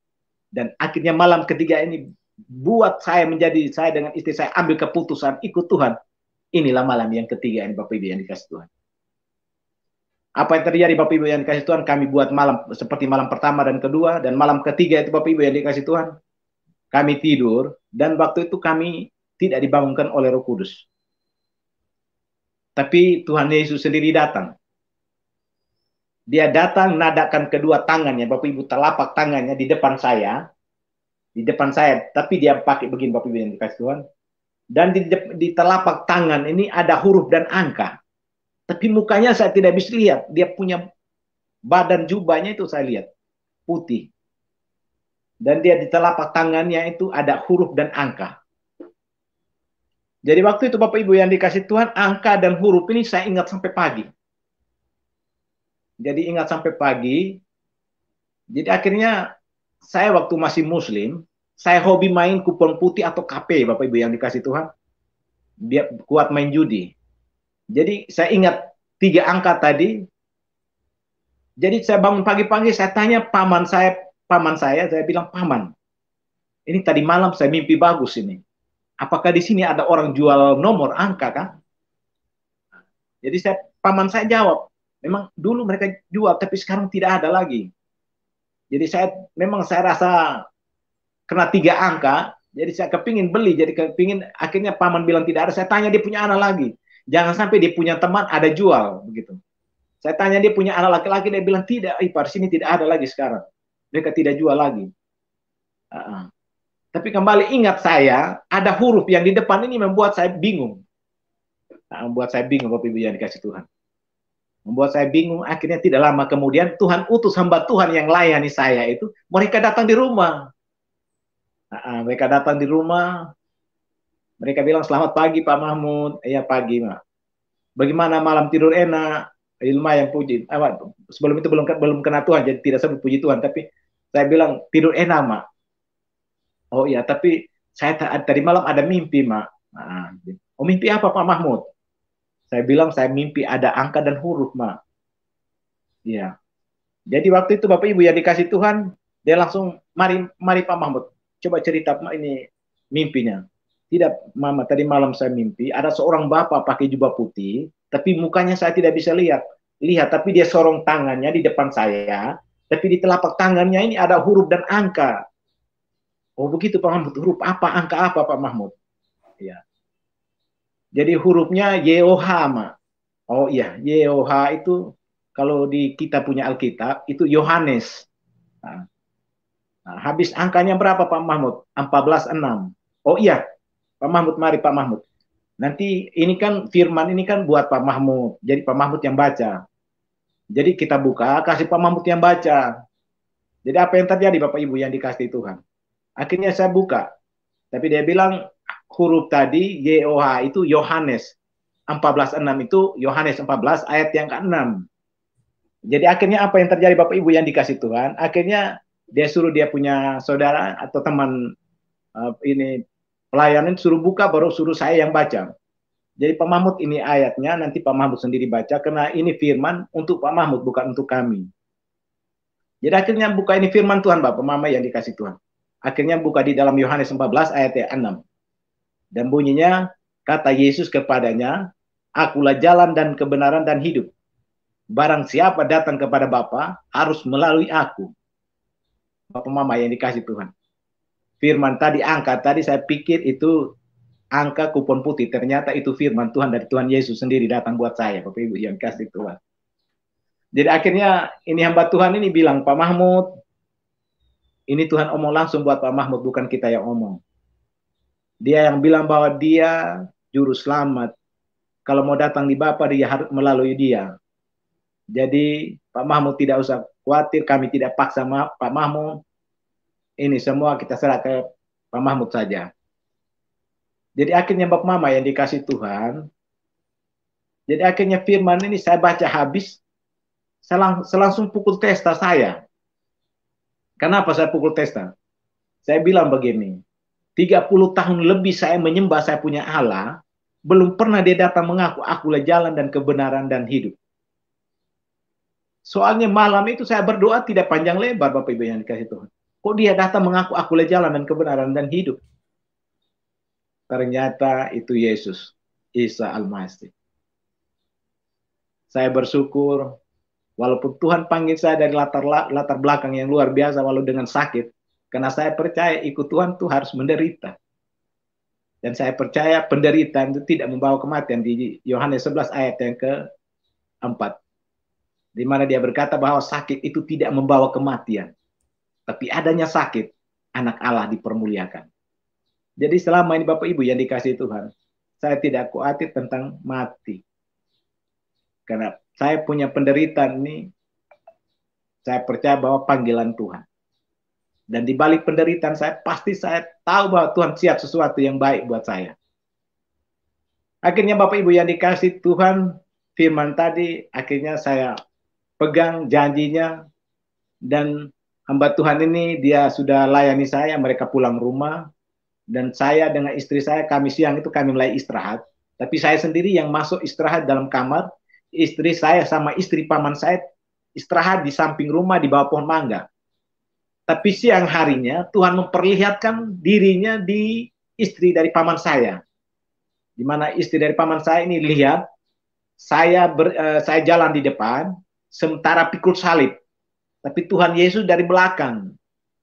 Dan akhirnya malam ketiga ini buat saya dengan istri saya ambil keputusan ikut Tuhan. Inilah malam yang ketiga ini Bapak Ibu yang dikasih Tuhan. Apa yang terjadi Bapak Ibu yang dikasih Tuhan, kami buat malam seperti malam pertama dan kedua, dan malam ketiga itu Bapak Ibu yang dikasih Tuhan, kami tidur, dan waktu itu kami tidak dibangunkan oleh Roh Kudus. Tapi Tuhan Yesus sendiri datang. Dia datang nadakan kedua tangannya, Bapak Ibu, telapak tangannya di depan saya, tapi dia pakai begini Bapak Ibu yang dikasih Tuhan. Dan di telapak tangan ini ada huruf dan angka. Tapi mukanya saya tidak bisa lihat. Dia punya badan jubahnya itu saya lihat. Putih. Dan dia di telapak tangannya itu ada huruf dan angka. Jadi waktu itu Bapak Ibu yang dikasih Tuhan, angka dan huruf ini saya ingat sampai pagi. Jadi ingat sampai pagi. Jadi akhirnya saya waktu masih muslim, saya hobi main kupon putih atau KP Bapak Ibu yang dikasih Tuhan. Dia kuat main judi. Jadi saya ingat 3 angka tadi. Jadi saya bangun pagi-pagi, saya tanya paman saya, saya bilang, Paman, ini tadi malam saya mimpi bagus ini. Apakah di sini ada orang jual nomor angka kan? Jadi paman saya jawab, memang dulu mereka jual, tapi sekarang tidak ada lagi. Jadi memang saya rasa kena 3 angka, jadi saya kepingin beli, akhirnya paman bilang tidak ada. Saya tanya dia punya anak lagi. Jangan sampai dia punya teman ada jual begitu. Saya tanya dia punya anak laki-laki, dia bilang tidak, Ipar sini tidak ada lagi sekarang. Mereka tidak jual lagi. Tapi kembali ingat saya, ada huruf yang di depan ini membuat saya bingung. Membuat saya bingung Bapak Ibu yang dikasih Tuhan. Membuat saya bingung, akhirnya tidak lama kemudian Tuhan utus hamba Tuhan yang layani saya itu, mereka datang di rumah. Mereka datang di rumah, mereka bilang, selamat pagi Pak Mahmud. Iya pagi, Mak. Bagaimana malam tidur enak? Lumayan puji. Sebelum itu belum kena Tuhan, jadi tidak sebut puji Tuhan. Tapi saya bilang, tidur enak, Mak. Oh iya, tapi saya tadi malam ada mimpi, Mak. Oh mimpi apa Pak Mahmud? Saya bilang, saya mimpi ada angka dan huruf, Mak. Iya. Jadi waktu itu Bapak Ibu yang dikasih Tuhan, dia langsung, mari Pak Mahmud. Coba cerita ini mimpinya. Tidak, Mama, tadi malam saya mimpi ada seorang bapak pakai jubah putih, tapi mukanya saya tidak bisa lihat. lihat, tapi dia sorong tangannya di depan saya, tapi di telapak tangannya ini ada huruf dan angka. Oh begitu Pak Mahmud, huruf apa, angka apa Pak Mahmud? Ya. Jadi hurufnya YOH, Ma. Oh iya, YOH itu kalau di kita punya Alkitab itu Yohanes. Nah, habis angkanya berapa Pak Mahmud? 14:6. Oh iya, Pak Mahmud, mari Pak Mahmud. Nanti ini kan firman ini kan buat Pak Mahmud. Jadi Pak Mahmud yang baca. Jadi kita buka, kasih Pak Mahmud yang baca. Jadi apa yang terjadi Bapak Ibu yang dikasih Tuhan? Akhirnya saya buka. Tapi dia bilang huruf tadi YOH itu Yohanes. 14:6 itu Yohanes 14 ayat yang ke-6. Jadi akhirnya apa yang terjadi Bapak Ibu yang dikasih Tuhan? Akhirnya dia suruh dia punya saudara atau teman ini pelayanan suruh buka baru suruh saya yang baca. Jadi Pak Mahmud ini ayatnya nanti Pak Mahmud sendiri baca karena ini firman untuk Pak Mahmud bukan untuk kami. Jadi akhirnya buka ini firman Tuhan Bapak Mama yang dikasih Tuhan. Akhirnya buka di dalam Yohanes 14 ayat 6. Dan bunyinya kata Yesus kepadanya, akulah jalan dan kebenaran dan hidup. Barang siapa datang kepada Bapa harus melalui aku. Bapak Mama yang dikasih Tuhan. Firman tadi, angka tadi saya pikir itu angka kupon putih. Ternyata itu firman Tuhan dari Tuhan Yesus sendiri datang buat saya. Bapak Ibu yang kasih Tuhan. Jadi akhirnya ini hamba Tuhan ini bilang, Pak Mahmud, ini Tuhan omong langsung buat Pak Mahmud, bukan kita yang omong. Dia yang bilang bahwa dia juru selamat. Kalau mau datang di Bapa dia harus melalui dia. Jadi Pak Mahmud tidak usah khawatir, kami tidak paksa Pak Mahmud. Ini semua kita serah ke Pak Mahmud saja. Jadi akhirnya Bapak Mama yang dikasih Tuhan. Jadi akhirnya firman ini saya baca habis, saya langsung pukul testa saya. Kenapa saya pukul testa? Saya bilang begini, 30 tahun lebih saya menyembah saya punya Allah, belum pernah dia datang mengaku, akulah jalan dan kebenaran dan hidup. Soalnya malam itu saya berdoa tidak panjang lebar Bapak Ibu yang dikasih Tuhan. Kok dia datang mengaku akulah jalan dan kebenaran dan hidup? Ternyata itu Yesus, Isa Al-Masih. Saya bersyukur, walaupun Tuhan panggil saya dari latar belakang yang luar biasa, walau dengan sakit, karena saya percaya ikut Tuhan itu harus menderita. Dan saya percaya penderitaan itu tidak membawa kematian di Yohanes 11 ayat yang ke-4. Di mana dia berkata bahwa sakit itu tidak membawa kematian. Tapi adanya sakit, anak Allah dipermuliakan. Jadi selama ini Bapak Ibu yang dikasih Tuhan, saya tidak khawatir tentang mati. Karena saya punya penderitaan ini, saya percaya bahwa panggilan Tuhan. Dan di balik penderitaan saya tahu bahwa Tuhan siap sesuatu yang baik buat saya. Akhirnya Bapak Ibu yang dikasih Tuhan, firman tadi, akhirnya saya pegang janjinya, dan hamba Tuhan ini dia sudah layani saya, mereka pulang rumah, dan saya dengan istri saya, kami siang itu kami mulai istirahat, tapi saya sendiri yang masuk istirahat dalam kamar, istri saya sama istri paman saya istirahat di samping rumah di bawah pohon mangga. Tapi siang harinya Tuhan memperlihatkan dirinya di istri dari paman saya. Di mana istri dari paman saya ini lihat saya jalan di depan sementara pikul salib. Tapi Tuhan Yesus dari belakang.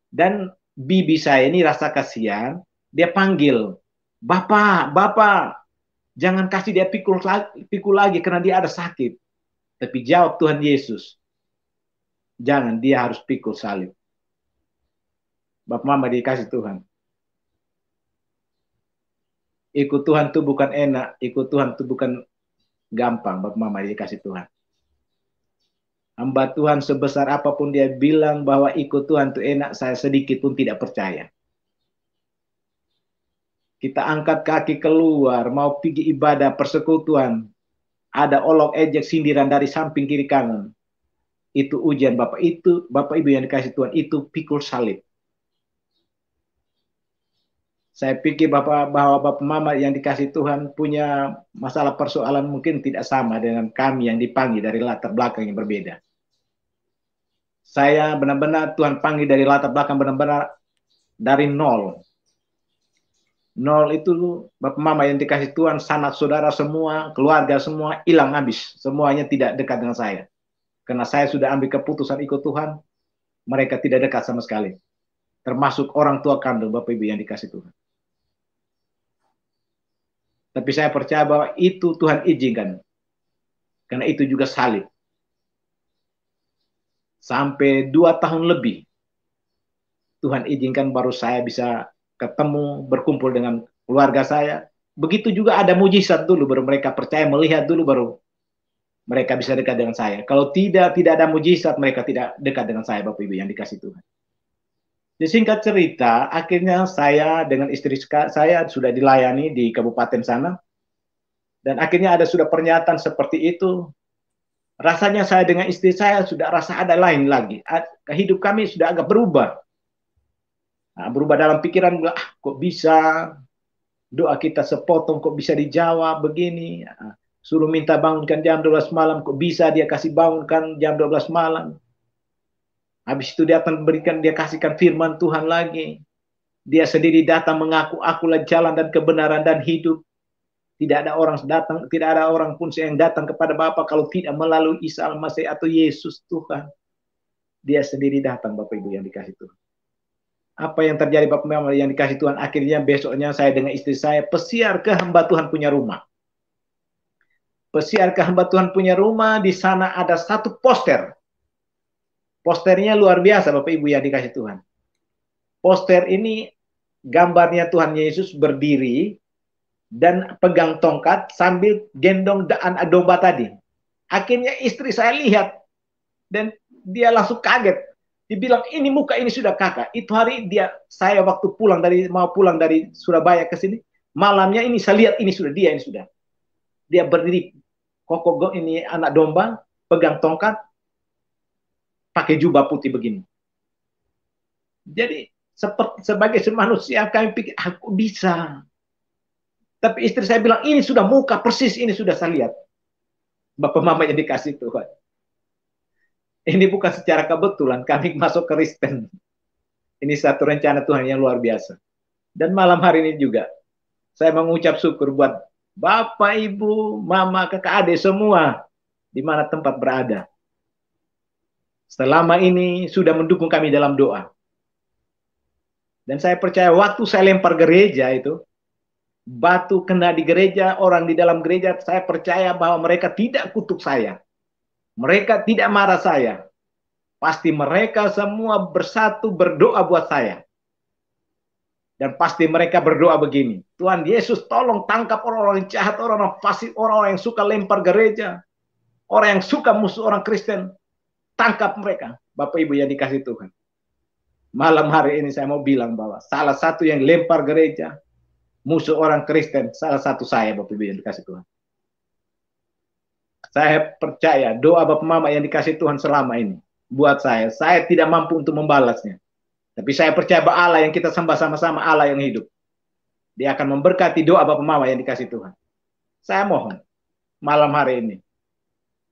Dan bibi saya ini rasa kasihan, dia panggil, "Bapak, Bapak, jangan kasih dia pikul lagi karena dia ada sakit." Tapi jawab Tuhan Yesus, "Jangan, dia harus pikul salib." Bapak Mama dikasih Tuhan. Ikut Tuhan itu bukan enak, ikut Tuhan itu bukan gampang, Bapak Mama dikasih Tuhan. Hamba Tuhan sebesar apapun dia bilang bahwa ikut Tuhan itu enak, saya sedikit pun tidak percaya. Kita angkat kaki keluar, mau pergi ibadah persekutuan, ada olok ejek sindiran dari samping kiri kanan. Itu ujian Bapak Ibu yang dikasih Tuhan, itu pikul salib. Saya pikir bahwa Bapak Mama yang dikasih Tuhan punya masalah persoalan mungkin tidak sama dengan kami yang dipanggil dari latar belakang yang berbeda. Saya benar-benar Tuhan panggil dari latar belakang benar-benar dari nol. Nol itu Bapak Mama yang dikasih Tuhan, sanak saudara semua, keluarga semua hilang habis. Semuanya tidak dekat dengan saya. Karena saya sudah ambil keputusan ikut Tuhan, mereka tidak dekat sama sekali. Termasuk orang tua kandung Bapak Ibu yang dikasih Tuhan. Tapi saya percaya bahwa itu Tuhan izinkan. Karena itu juga salib. Sampai 2 tahun lebih Tuhan izinkan baru saya bisa ketemu, berkumpul dengan keluarga saya. Begitu juga ada mujizat dulu, baru mereka percaya, melihat dulu, baru mereka bisa dekat dengan saya. Kalau tidak ada mujizat, mereka tidak dekat dengan saya, Bapak Ibu yang dikasih Tuhan. Di singkat cerita, akhirnya saya dengan istri saya sudah dilayani di kabupaten sana. Dan akhirnya ada sudah pernyataan seperti itu. Rasanya saya dengan istri saya sudah rasa ada lain lagi. Hidup kami sudah agak berubah. Nah, berubah dalam pikiran, kok bisa doa kita sepotong, kok bisa dijawab begini. Suruh minta bangunkan jam 12 malam, kok bisa dia kasih bangunkan jam 12 malam. Habis itu dia akan berikan, dia kasihkan firman Tuhan lagi. Dia sendiri datang mengaku, akulah jalan dan kebenaran dan hidup. Tidak ada orang datang, tidak ada orang pun yang datang kepada Bapa kalau tidak melalui Isa Al-Masih atau Yesus Tuhan. Dia sendiri datang, Bapak Ibu yang dikasih Tuhan. Apa yang terjadi Bapak Ibu yang dikasih Tuhan? Akhirnya besoknya saya dengan istri saya pesiar ke hamba Tuhan punya rumah. Pesiar ke hamba Tuhan punya rumah, di sana ada satu poster. Posternya luar biasa Bapak Ibu yang dikasih Tuhan. Poster ini gambarnya Tuhan Yesus berdiri dan pegang tongkat sambil gendong anak domba tadi. Akhirnya istri saya lihat dan dia langsung kaget. Dibilang ini muka ini sudah kakak. Itu hari saya waktu mau pulang dari Surabaya ke sini, malamnya ini saya lihat ini sudah dia, ini sudah. Dia berdiri kokoh ini anak domba, pegang tongkat, pakai jubah putih begini. Jadi sebagai manusia kami pikir aku bisa. Tapi istri saya bilang ini sudah muka persis, ini sudah saya lihat. Bapak Mama yang dikasih Tuhan. Ini bukan secara kebetulan kami masuk ke Kristen. Ini satu rencana Tuhan yang luar biasa. Dan malam hari ini juga saya mengucap syukur buat Bapak, Ibu, Mama, Kakak, Adik semua di mana tempat berada. Selama ini sudah mendukung kami dalam doa. Dan saya percaya waktu saya lempar gereja itu, batu kena di gereja, orang di dalam gereja, saya percaya bahwa mereka tidak kutuk saya. Mereka tidak marah saya. Pasti mereka semua bersatu berdoa buat saya. Dan pasti mereka berdoa begini. Tuhan Yesus tolong tangkap orang-orang jahat, orang-orang fasik, orang-orang yang suka lempar gereja. Orang yang suka musuh orang Kristen. Tangkap mereka. Bapak Ibu yang dikasih Tuhan. Malam hari ini saya mau bilang bahwa salah satu yang lempar gereja, musuh orang Kristen, salah satu saya Bapak Ibu yang dikasih Tuhan. Saya percaya doa Bapak Mama yang dikasih Tuhan selama ini. Buat saya tidak mampu untuk membalasnya. Tapi saya percaya bahwa Allah yang kita sembah sama-sama, Allah yang hidup. Dia akan memberkati doa Bapak Mama yang dikasih Tuhan. Saya mohon, malam hari ini,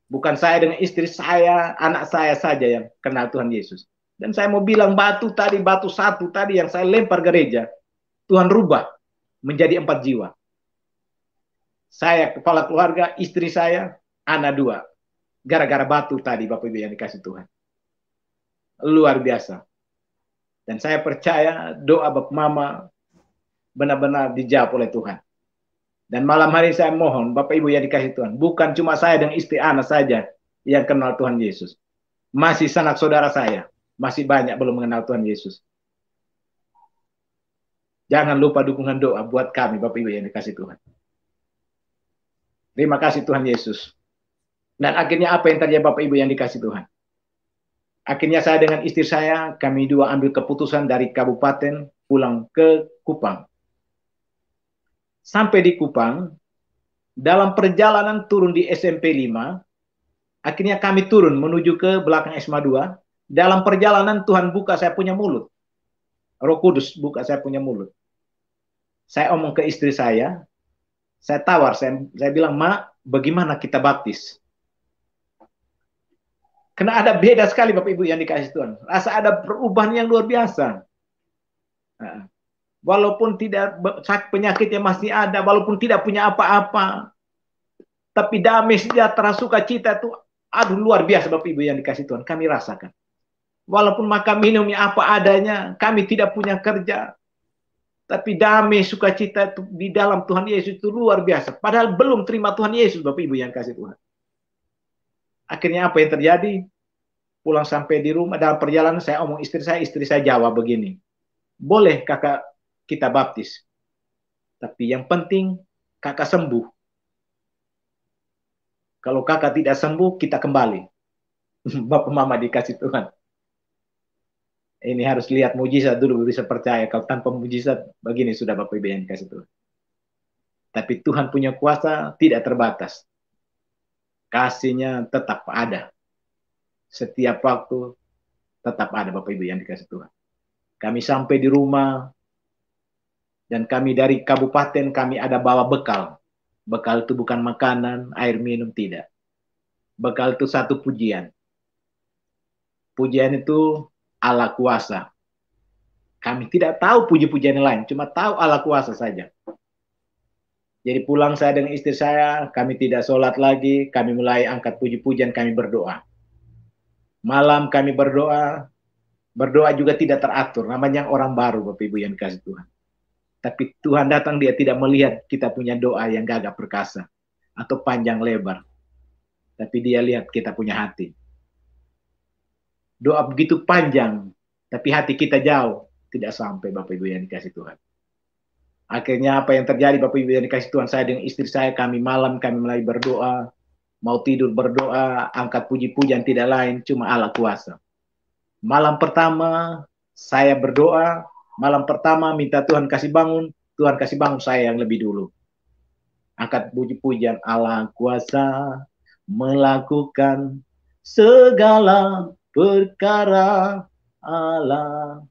bukan saya dengan istri saya, anak saya saja yang kenal Tuhan Yesus. Dan saya mau bilang batu satu tadi yang saya lempar gereja, Tuhan rubah menjadi 4 jiwa. Saya kepala keluarga, istri saya, anak 2. Gara-gara batu tadi Bapak Ibu yang dikasih Tuhan. Luar biasa. Dan saya percaya doa Bapak Mama benar-benar dijawab oleh Tuhan. Dan malam hari saya mohon Bapak Ibu yang dikasih Tuhan, bukan cuma saya dan istri anak saja yang kenal Tuhan Yesus. Masih sanak saudara saya, masih banyak belum mengenal Tuhan Yesus. Jangan lupa dukungan doa buat kami Bapak Ibu yang dikasih Tuhan. Terima kasih Tuhan Yesus. Dan akhirnya apa yang terjadi Bapak Ibu yang dikasih Tuhan? Akhirnya saya dengan istri saya, kami 2 ambil keputusan dari kabupaten pulang ke Kupang. Sampai di Kupang, dalam perjalanan turun di SMP 5, akhirnya kami turun menuju ke belakang SMA 2. Dalam perjalanan Tuhan buka saya punya mulut. Roh Kudus buka saya punya mulut. Saya omong ke istri saya tawar, saya bilang, "Ma, bagaimana kita baptis?" Karena ada beda sekali Bapak Ibu yang dikasih Tuhan. Rasa ada perubahan yang luar biasa. Nah, walaupun tidak penyakitnya masih ada, walaupun tidak punya apa-apa, tapi damai sejahtera sukacita itu, aduh luar biasa Bapak Ibu yang dikasih Tuhan, kami rasakan. Walaupun makan minumnya apa adanya, kami tidak punya kerja, tapi damai sukacita itu di dalam Tuhan Yesus itu luar biasa. Padahal belum terima Tuhan Yesus Bapak Ibu yang kasih Tuhan. Akhirnya apa yang terjadi? Pulang sampai di rumah, dalam perjalanan saya omong istri saya jawab begini, boleh kakak kita baptis, tapi yang penting kakak sembuh. Kalau kakak tidak sembuh, kita kembali. Bapak mama dikasih Tuhan. Ini harus lihat mujizat dulu bisa percaya. Kalau tanpa mujizat, begini sudah Bapak Ibu yang dikasih Tuhan. Tapi Tuhan punya kuasa tidak terbatas. Kasihnya tetap ada. Setiap waktu tetap ada Bapak Ibu yang dikasih Tuhan. Kami sampai di rumah, dan kami dari kabupaten kami ada bawa bekal. Bekal itu bukan makanan, air minum, tidak. Bekal itu satu pujian. Pujian itu Allah kuasa. Kami tidak tahu puji-pujian lain, cuma tahu Allah kuasa saja. Jadi pulang saya dengan istri saya, kami tidak sholat lagi, kami mulai angkat puji-pujian, kami berdoa. Malam kami berdoa, berdoa juga tidak teratur, namanya orang baru Bapak Ibu yang dikasih Tuhan. Tapi Tuhan datang, dia tidak melihat kita punya doa yang gagah perkasa atau panjang lebar. Tapi dia lihat kita punya hati. Doa begitu panjang, tapi hati kita jauh, tidak sampai Bapak Ibu yang dikasih Tuhan. Akhirnya apa yang terjadi Bapak Ibu yang dikasih Tuhan, saya dengan istri saya, kami malam kami mulai berdoa, mau tidur berdoa, angkat puji-pujian tidak lain, cuma Allah kuasa. Malam pertama saya berdoa, malam pertama minta Tuhan kasih bangun, Tuhan kasih bangun saya yang lebih dulu. Angkat puji-pujian, Allah kuasa melakukan segala perkara Allah.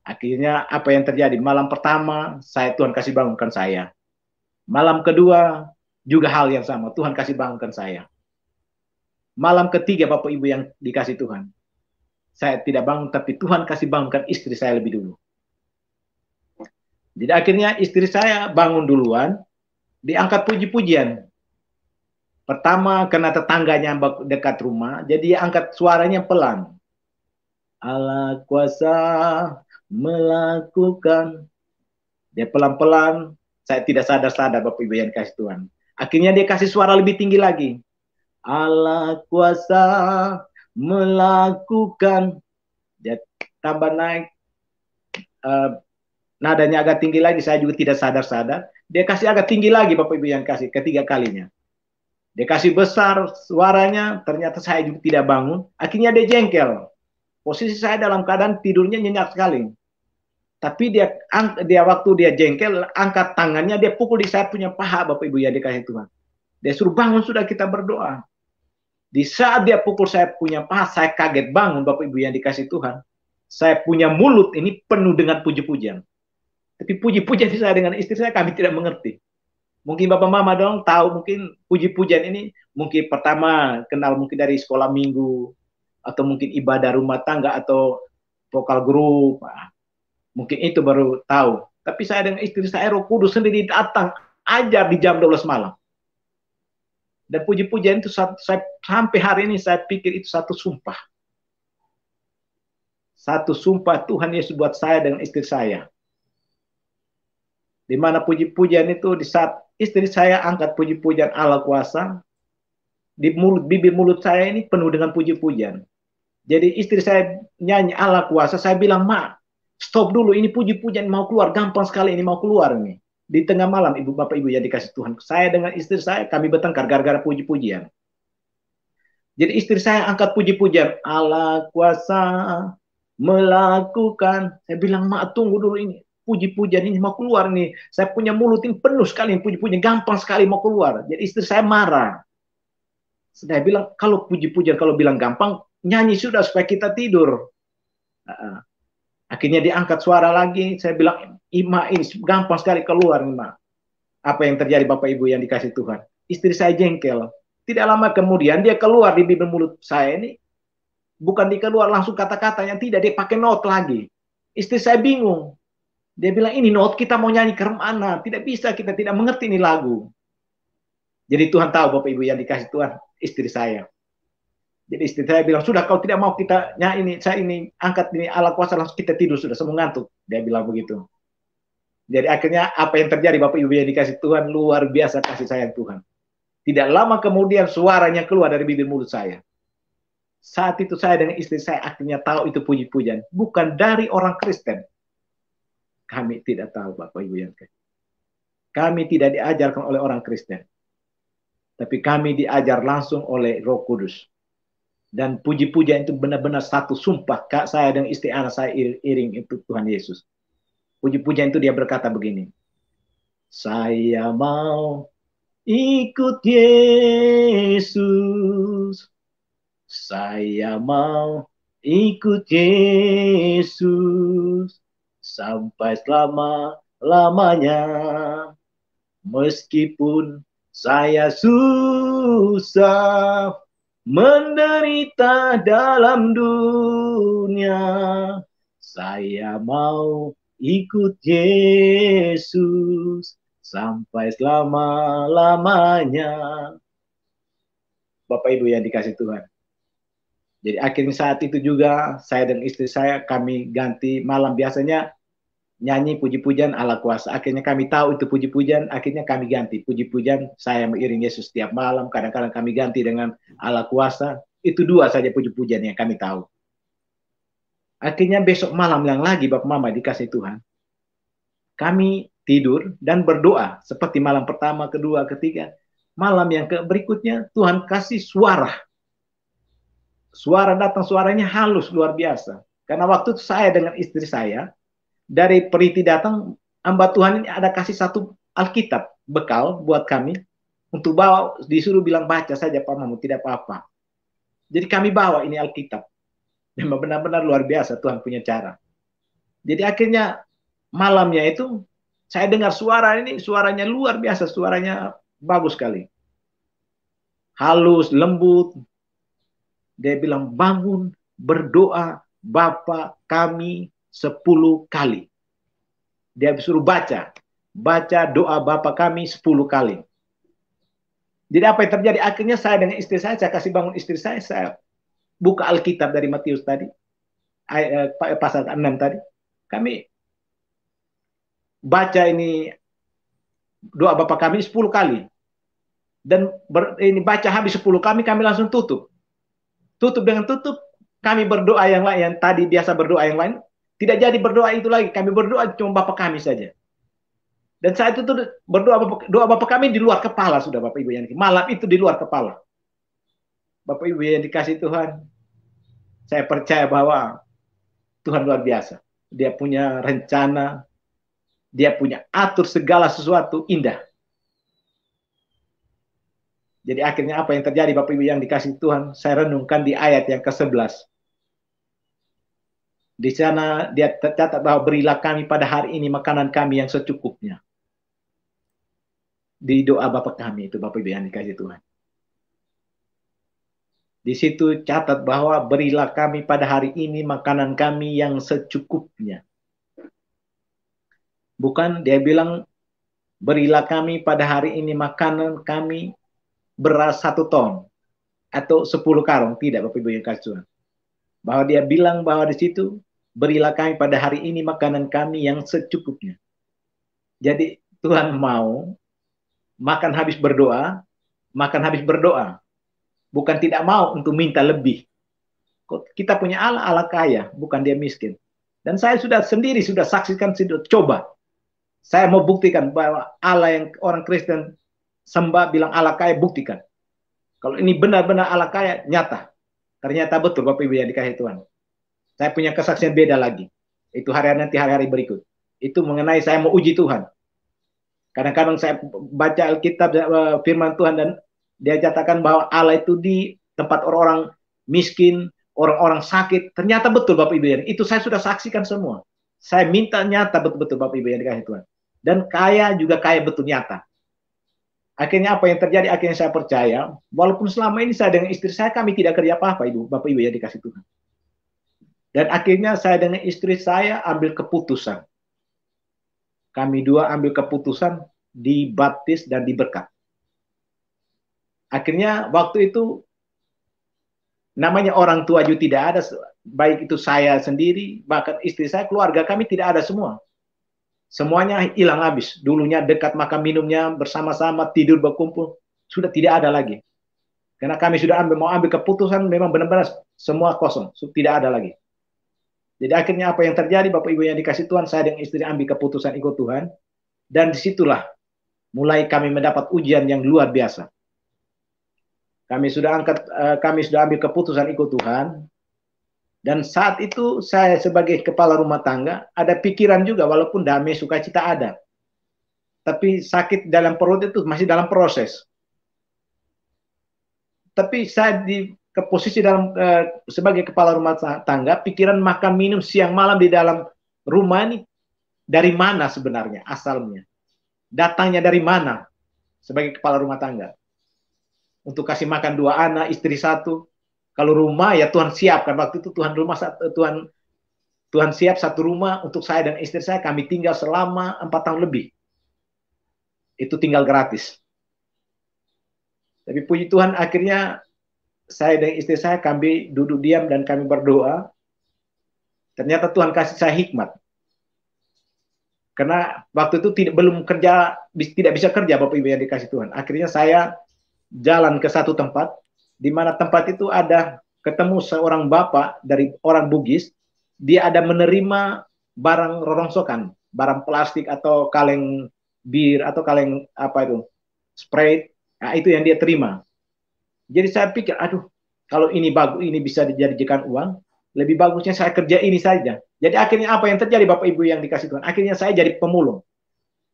Akhirnya apa yang terjadi? Malam pertama Tuhan kasih bangunkan saya. Malam kedua juga hal yang sama, Tuhan kasih bangunkan saya. Malam ketiga Bapak Ibu yang dikasih Tuhan, saya tidak bangun, tapi Tuhan kasih bangunkan istri saya lebih dulu. Jadi akhirnya istri saya bangun duluan, diangkat puji-pujian. Pertama karena tetangganya dekat rumah, jadi dia angkat suaranya pelan. Allah kuasa melakukan. Dia pelan-pelan, saya tidak sadar-sadar Bapak Ibu yang kasih Tuhan. Akhirnya dia kasih suara lebih tinggi lagi. Allah kuasa melakukan. Dia tambah naik, nadanya agak tinggi lagi, saya juga tidak sadar-sadar. Dia kasih agak tinggi lagi Bapak Ibu yang kasih, ketiga kalinya. Dia kasih besar suaranya, ternyata saya juga tidak bangun. Akhirnya dia jengkel. Posisi saya dalam keadaan tidurnya nyenyak sekali. Tapi dia waktu dia jengkel, angkat tangannya, dia pukul di saya punya paha Bapak Ibu yang dikasih Tuhan. Dia suruh bangun, sudah kita berdoa. Di saat dia pukul saya punya paha, saya kaget bangun Bapak Ibu yang dikasih Tuhan. Saya punya mulut ini penuh dengan puji-pujian. Tapi puji-pujian saya dengan istri saya kami tidak mengerti. Mungkin Bapak Mama dong tahu mungkin puji-pujian ini mungkin pertama kenal mungkin dari sekolah minggu atau mungkin ibadah rumah tangga atau vokal grup. Mungkin itu baru tahu. Tapi saya dengan istri saya Roh Kudus sendiri datang ajar di jam 12 malam. Dan puji-pujian itu sampai hari ini saya pikir itu satu sumpah. Satu sumpah Tuhan Yesus buat saya dengan istri saya. Di mana puji-pujian itu di saat istri saya angkat puji-pujian Allah kuasa, di bibir mulut saya ini penuh dengan puji-pujian. Jadi istri saya nyanyi Allah kuasa, saya bilang, "Ma, stop dulu, ini puji-pujian mau keluar, gampang sekali ini mau keluar nih." Di tengah malam Ibu Bapak Ibu yang dikasih Tuhan, saya dengan istri saya kami bertengkar gara-gara puji-pujian. Jadi istri saya angkat puji-pujian, Allah kuasa melakukan. Saya bilang, "Ma, tunggu dulu ini. Puji-pujian ini mau keluar nih. Saya punya mulut ini penuh sekali puji-pujian, gampang sekali mau keluar." Jadi istri saya marah. Saya bilang, kalau puji-pujian kalau bilang gampang, nyanyi sudah supaya kita tidur. Akhirnya diangkat suara lagi. Saya bilang, "Ima, ini gampang sekali keluar nih, Ma." Apa yang terjadi Bapak Ibu yang dikasih Tuhan? Istri saya jengkel. Tidak lama kemudian dia keluar di bibir mulut saya ini. Bukan dia keluar langsung kata-katanya, tidak, dia pakai not lagi. Istri saya bingung. Dia bilang, ini not kita mau nyanyi ke mana? Tidak bisa, kita tidak mengerti ini lagu. Jadi Tuhan tahu, Bapak Ibu yang dikasih Tuhan, istri saya. Jadi istri saya bilang, sudah kau tidak mau kita nyanyi ini, saya ini angkat ini ala kuasa langsung kita tidur sudah, semua ngantuk. Dia bilang begitu. Jadi akhirnya apa yang terjadi Bapak Ibu yang dikasih Tuhan, luar biasa kasih sayang Tuhan. Tidak lama kemudian suaranya keluar dari bibir mulut saya. Saat itu saya dengan istri saya akhirnya tahu itu puji-pujian. Bukan dari orang Kristen. Kami tidak tahu Bapak Ibu yang dikasih. Kami tidak diajarkan oleh orang Kristen. Tapi kami diajar langsung oleh Roh Kudus. Dan puji-pujian itu benar-benar satu sumpah. Kak saya dan istri anak saya iring itu Tuhan Yesus. Puji-pujian itu dia berkata begini. Saya mau ikut Yesus. Saya mau ikut Yesus. Sampai selama-lamanya. Meskipun saya susah. Menderita dalam dunia, saya mau ikut Yesus sampai selama-lamanya. Bapak Ibu yang dikasih Tuhan. Jadi akhirnya saat itu juga saya dan istri saya kami ganti malam biasanya nyanyi puji-pujian ala kuasa. Akhirnya kami tahu itu puji-pujian, akhirnya kami ganti. Puji-pujian saya mengiring Yesus setiap malam, kadang-kadang kami ganti dengan ala kuasa. Itu dua saja puji-pujian yang kami tahu. Akhirnya besok malam yang lagi Bapak Mama dikasih Tuhan. Kami tidur dan berdoa. Seperti malam pertama, kedua, ketiga. Malam yang berikutnya Tuhan kasih suara. Suara datang, suaranya halus, luar biasa. Karena waktu itu saya dengan istri saya, dari Periti datang, hamba Tuhan ini ada kasih satu Alkitab bekal buat kami untuk bawa, disuruh bilang baca saja Pak Mamu, tidak apa-apa. Jadi kami bawa ini Alkitab. Memang benar-benar luar biasa Tuhan punya cara. Jadi akhirnya malamnya itu saya dengar suara ini, suaranya luar biasa, suaranya bagus sekali. Halus, lembut. Dia bilang bangun, berdoa, Bapa kami 10 kali. Dia disuruh baca doa Bapa kami 10 kali. Jadi apa yang terjadi? Akhirnya saya dengan istri saya kasih bangun istri saya buka Alkitab dari Matius tadi, pasal 6 tadi. Kami baca ini doa Bapa kami 10 kali. Dan ini baca habis 10 kami langsung tutup. Tutup dengan tutup, kami berdoa yang lain, yang tadi biasa berdoa yang lain, tidak jadi berdoa itu lagi. Kami berdoa cuma Bapa kami saja. Dan saat itu doa Bapa kami di luar kepala sudah Bapak Ibu yang malam itu di luar kepala. Bapak Ibu yang dikasih Tuhan, saya percaya bahwa Tuhan luar biasa. Dia punya rencana, dia punya atur segala sesuatu indah. Jadi akhirnya apa yang terjadi Bapak Ibu yang dikasih Tuhan, saya renungkan di ayat yang ke-11. Di sana dia tercatat bahwa berilah kami pada hari ini makanan kami yang secukupnya. Di doa Bapa kami itu Bapak Ibu yang dikasih Tuhan. Di situ catat bahwa berilah kami pada hari ini makanan kami yang secukupnya. Bukan dia bilang berilah kami pada hari ini makanan kami beras 1 ton atau 10 karung. Tidak Bapak Ibu yang dikasih Tuhan. Bahwa dia bilang bahwa di situ berilah kami pada hari ini makanan kami yang secukupnya. Jadi Tuhan mau makan habis berdoa, makan habis berdoa. Bukan tidak mau untuk minta lebih. Kita punya Allah kaya, bukan dia miskin. Dan saya sudah saksikan, sudah coba. Saya mau buktikan bahwa Allah yang orang Kristen sembah bilang Allah kaya, buktikan. Kalau ini benar-benar Allah kaya, nyata. Ternyata betul Bapak Ibu yang dikasih Tuhan. Saya punya kesaksian beda lagi. Itu hari-hari berikut. Itu mengenai saya mau uji Tuhan. Kadang-kadang saya baca Alkitab firman Tuhan dan dia katakan bahwa Allah itu di tempat orang-orang miskin, orang-orang sakit. Ternyata betul Bapak Ibu. Itu saya sudah saksikan semua. Saya minta nyata betul-betul Bapak Ibu yang dikasih Tuhan. Dan kaya juga kaya betul nyata. Akhirnya apa yang terjadi? Akhirnya saya percaya, walaupun selama ini saya dengan istri saya, kami tidak kerja apa-apa Bapak Ibu yang dikasih Tuhan. Dan akhirnya saya dengan istri saya ambil keputusan. kami dua ambil keputusan dibaptis dan diberkat. Akhirnya waktu itu namanya orang tua juga tidak ada, baik itu saya sendiri, bahkan istri saya, keluarga kami tidak ada semua. Semuanya hilang habis. Dulunya dekat makan minumnya bersama-sama, tidur berkumpul, sudah tidak ada lagi. Karena kami sudah mau ambil keputusan, memang benar-benar semua kosong, tidak ada lagi. Jadi akhirnya apa yang terjadi, Bapak Ibu yang dikasih Tuhan, saya dan istri ambil keputusan ikut Tuhan, dan disitulah mulai kami mendapat ujian yang luar biasa. Kami sudah ambil keputusan ikut Tuhan, dan saat itu saya sebagai kepala rumah tangga ada pikiran juga, walaupun damai sukacita ada, tapi sakit dalam perut itu masih dalam proses. Tapi saya di ke posisi dalam sebagai kepala rumah tangga, pikiran makan minum siang malam di dalam rumah ini dari mana sebenarnya asalnya, datangnya dari mana sebagai kepala rumah tangga. Untuk kasih makan 2 anak, istri 1. Kalau rumah ya Tuhan siapkan. Waktu itu Tuhan siap 1 rumah untuk saya dan istri saya. Kami tinggal selama 4 tahun lebih. Itu tinggal gratis. Tapi puji Tuhan akhirnya saya dan istri saya kami duduk diam dan kami berdoa. Ternyata Tuhan kasih saya hikmat. Karena waktu itu tidak bisa kerja Bapak Ibu yang dikasih Tuhan. Akhirnya saya jalan ke satu tempat, di mana tempat itu ada ketemu seorang bapak dari orang Bugis. Dia ada menerima barang rongsokan, barang plastik atau kaleng bir atau kaleng apa itu, spray. Nah, itu yang dia terima. Jadi saya pikir, aduh, kalau ini bagus, ini bisa dijadikan uang, lebih bagusnya saya kerja ini saja. Jadi akhirnya apa yang terjadi Bapak Ibu yang dikasih Tuhan? Akhirnya saya jadi pemulung.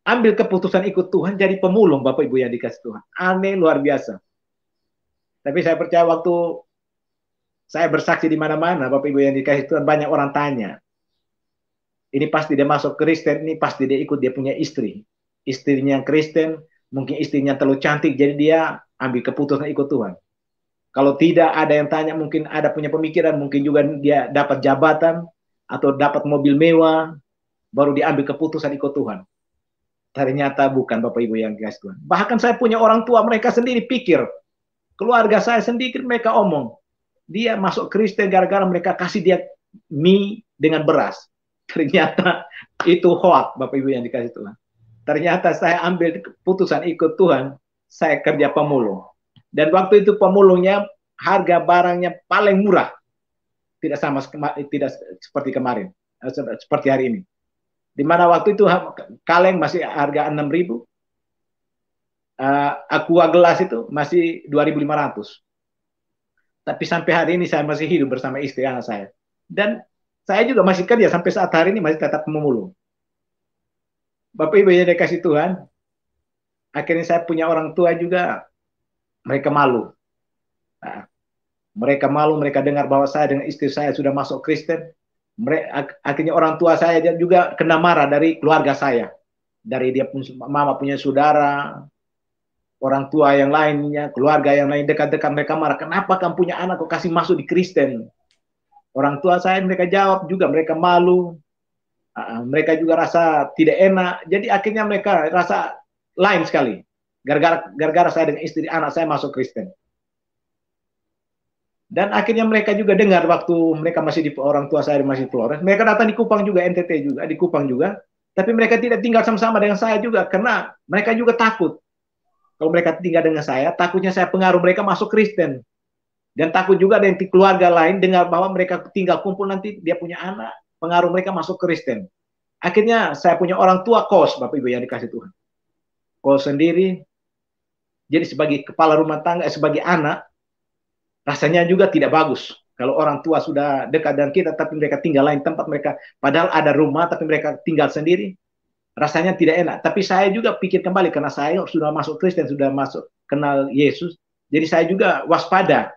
Ambil keputusan ikut Tuhan, jadi pemulung Bapak Ibu yang dikasih Tuhan. Aneh, luar biasa. Tapi saya percaya waktu saya bersaksi di mana-mana, Bapak Ibu yang dikasih Tuhan, banyak orang tanya. Ini pasti dia masuk Kristen, ini pasti dia ikut, dia punya istri. Istrinya Kristen, mungkin istrinya terlalu cantik, jadi dia ambil keputusan ikut Tuhan. Kalau tidak ada yang tanya, mungkin ada punya pemikiran, mungkin juga dia dapat jabatan, atau dapat mobil mewah, baru diambil keputusan ikut Tuhan. Ternyata bukan Bapak Ibu yang dikasih Tuhan. Bahkan saya punya orang tua, mereka sendiri pikir, keluarga saya sendiri mereka omong, dia masuk Kristen gara-gara mereka kasih dia mie dengan beras. Ternyata itu hoax Bapak Ibu yang dikasih Tuhan. Ternyata saya ambil keputusan ikut Tuhan, saya kerja pemulung. Dan waktu itu pemulungnya harga barangnya paling murah. Tidak seperti kemarin, seperti hari ini. Di mana waktu itu kaleng masih harga 6.000, aqua gelas itu masih 2.500. Tapi sampai hari ini saya masih hidup bersama istri anak saya. Dan saya juga masih kerja sampai saat hari ini, masih tetap memulung. Bapak Ibu yang dikasih Tuhan, akhirnya saya punya orang tua juga, mereka malu. Nah, mereka malu, mereka dengar bahwa saya dengan istri saya sudah masuk Kristen. Akhirnya orang tua saya juga kena marah dari keluarga saya, dari dia mama punya saudara, orang tua yang lainnya, keluarga yang lain dekat-dekat, mereka marah, kenapa kamu punya anak kok kasih masuk di Kristen? Orang tua saya mereka jawab juga, mereka malu, mereka juga rasa tidak enak, jadi akhirnya mereka rasa lain sekali, gara-gara saya dengan istri anak saya masuk Kristen. Dan akhirnya mereka juga dengar waktu mereka masih di orang tua saya masih Flores, mereka datang di Kupang juga, NTT juga, di Kupang juga, tapi mereka tidak tinggal sama-sama dengan saya juga, karena mereka juga takut. Kalau mereka tinggal dengan saya, takutnya saya pengaruh mereka masuk Kristen. Dan takut juga ada yang di keluarga lain dengar bahwa mereka tinggal kumpul nanti dia punya anak, pengaruh mereka masuk Kristen. Akhirnya saya punya orang tua kos, Bapak Ibu yang dikasih Tuhan. Kos sendiri, jadi sebagai kepala rumah tangga, sebagai anak, rasanya juga tidak bagus. Kalau orang tua sudah dekat dengan kita, tapi mereka tinggal lain tempat, mereka padahal ada rumah, tapi mereka tinggal sendiri, rasanya tidak enak. Tapi saya juga pikir kembali, karena saya sudah masuk Kristen, sudah masuk kenal Yesus, jadi saya juga waspada,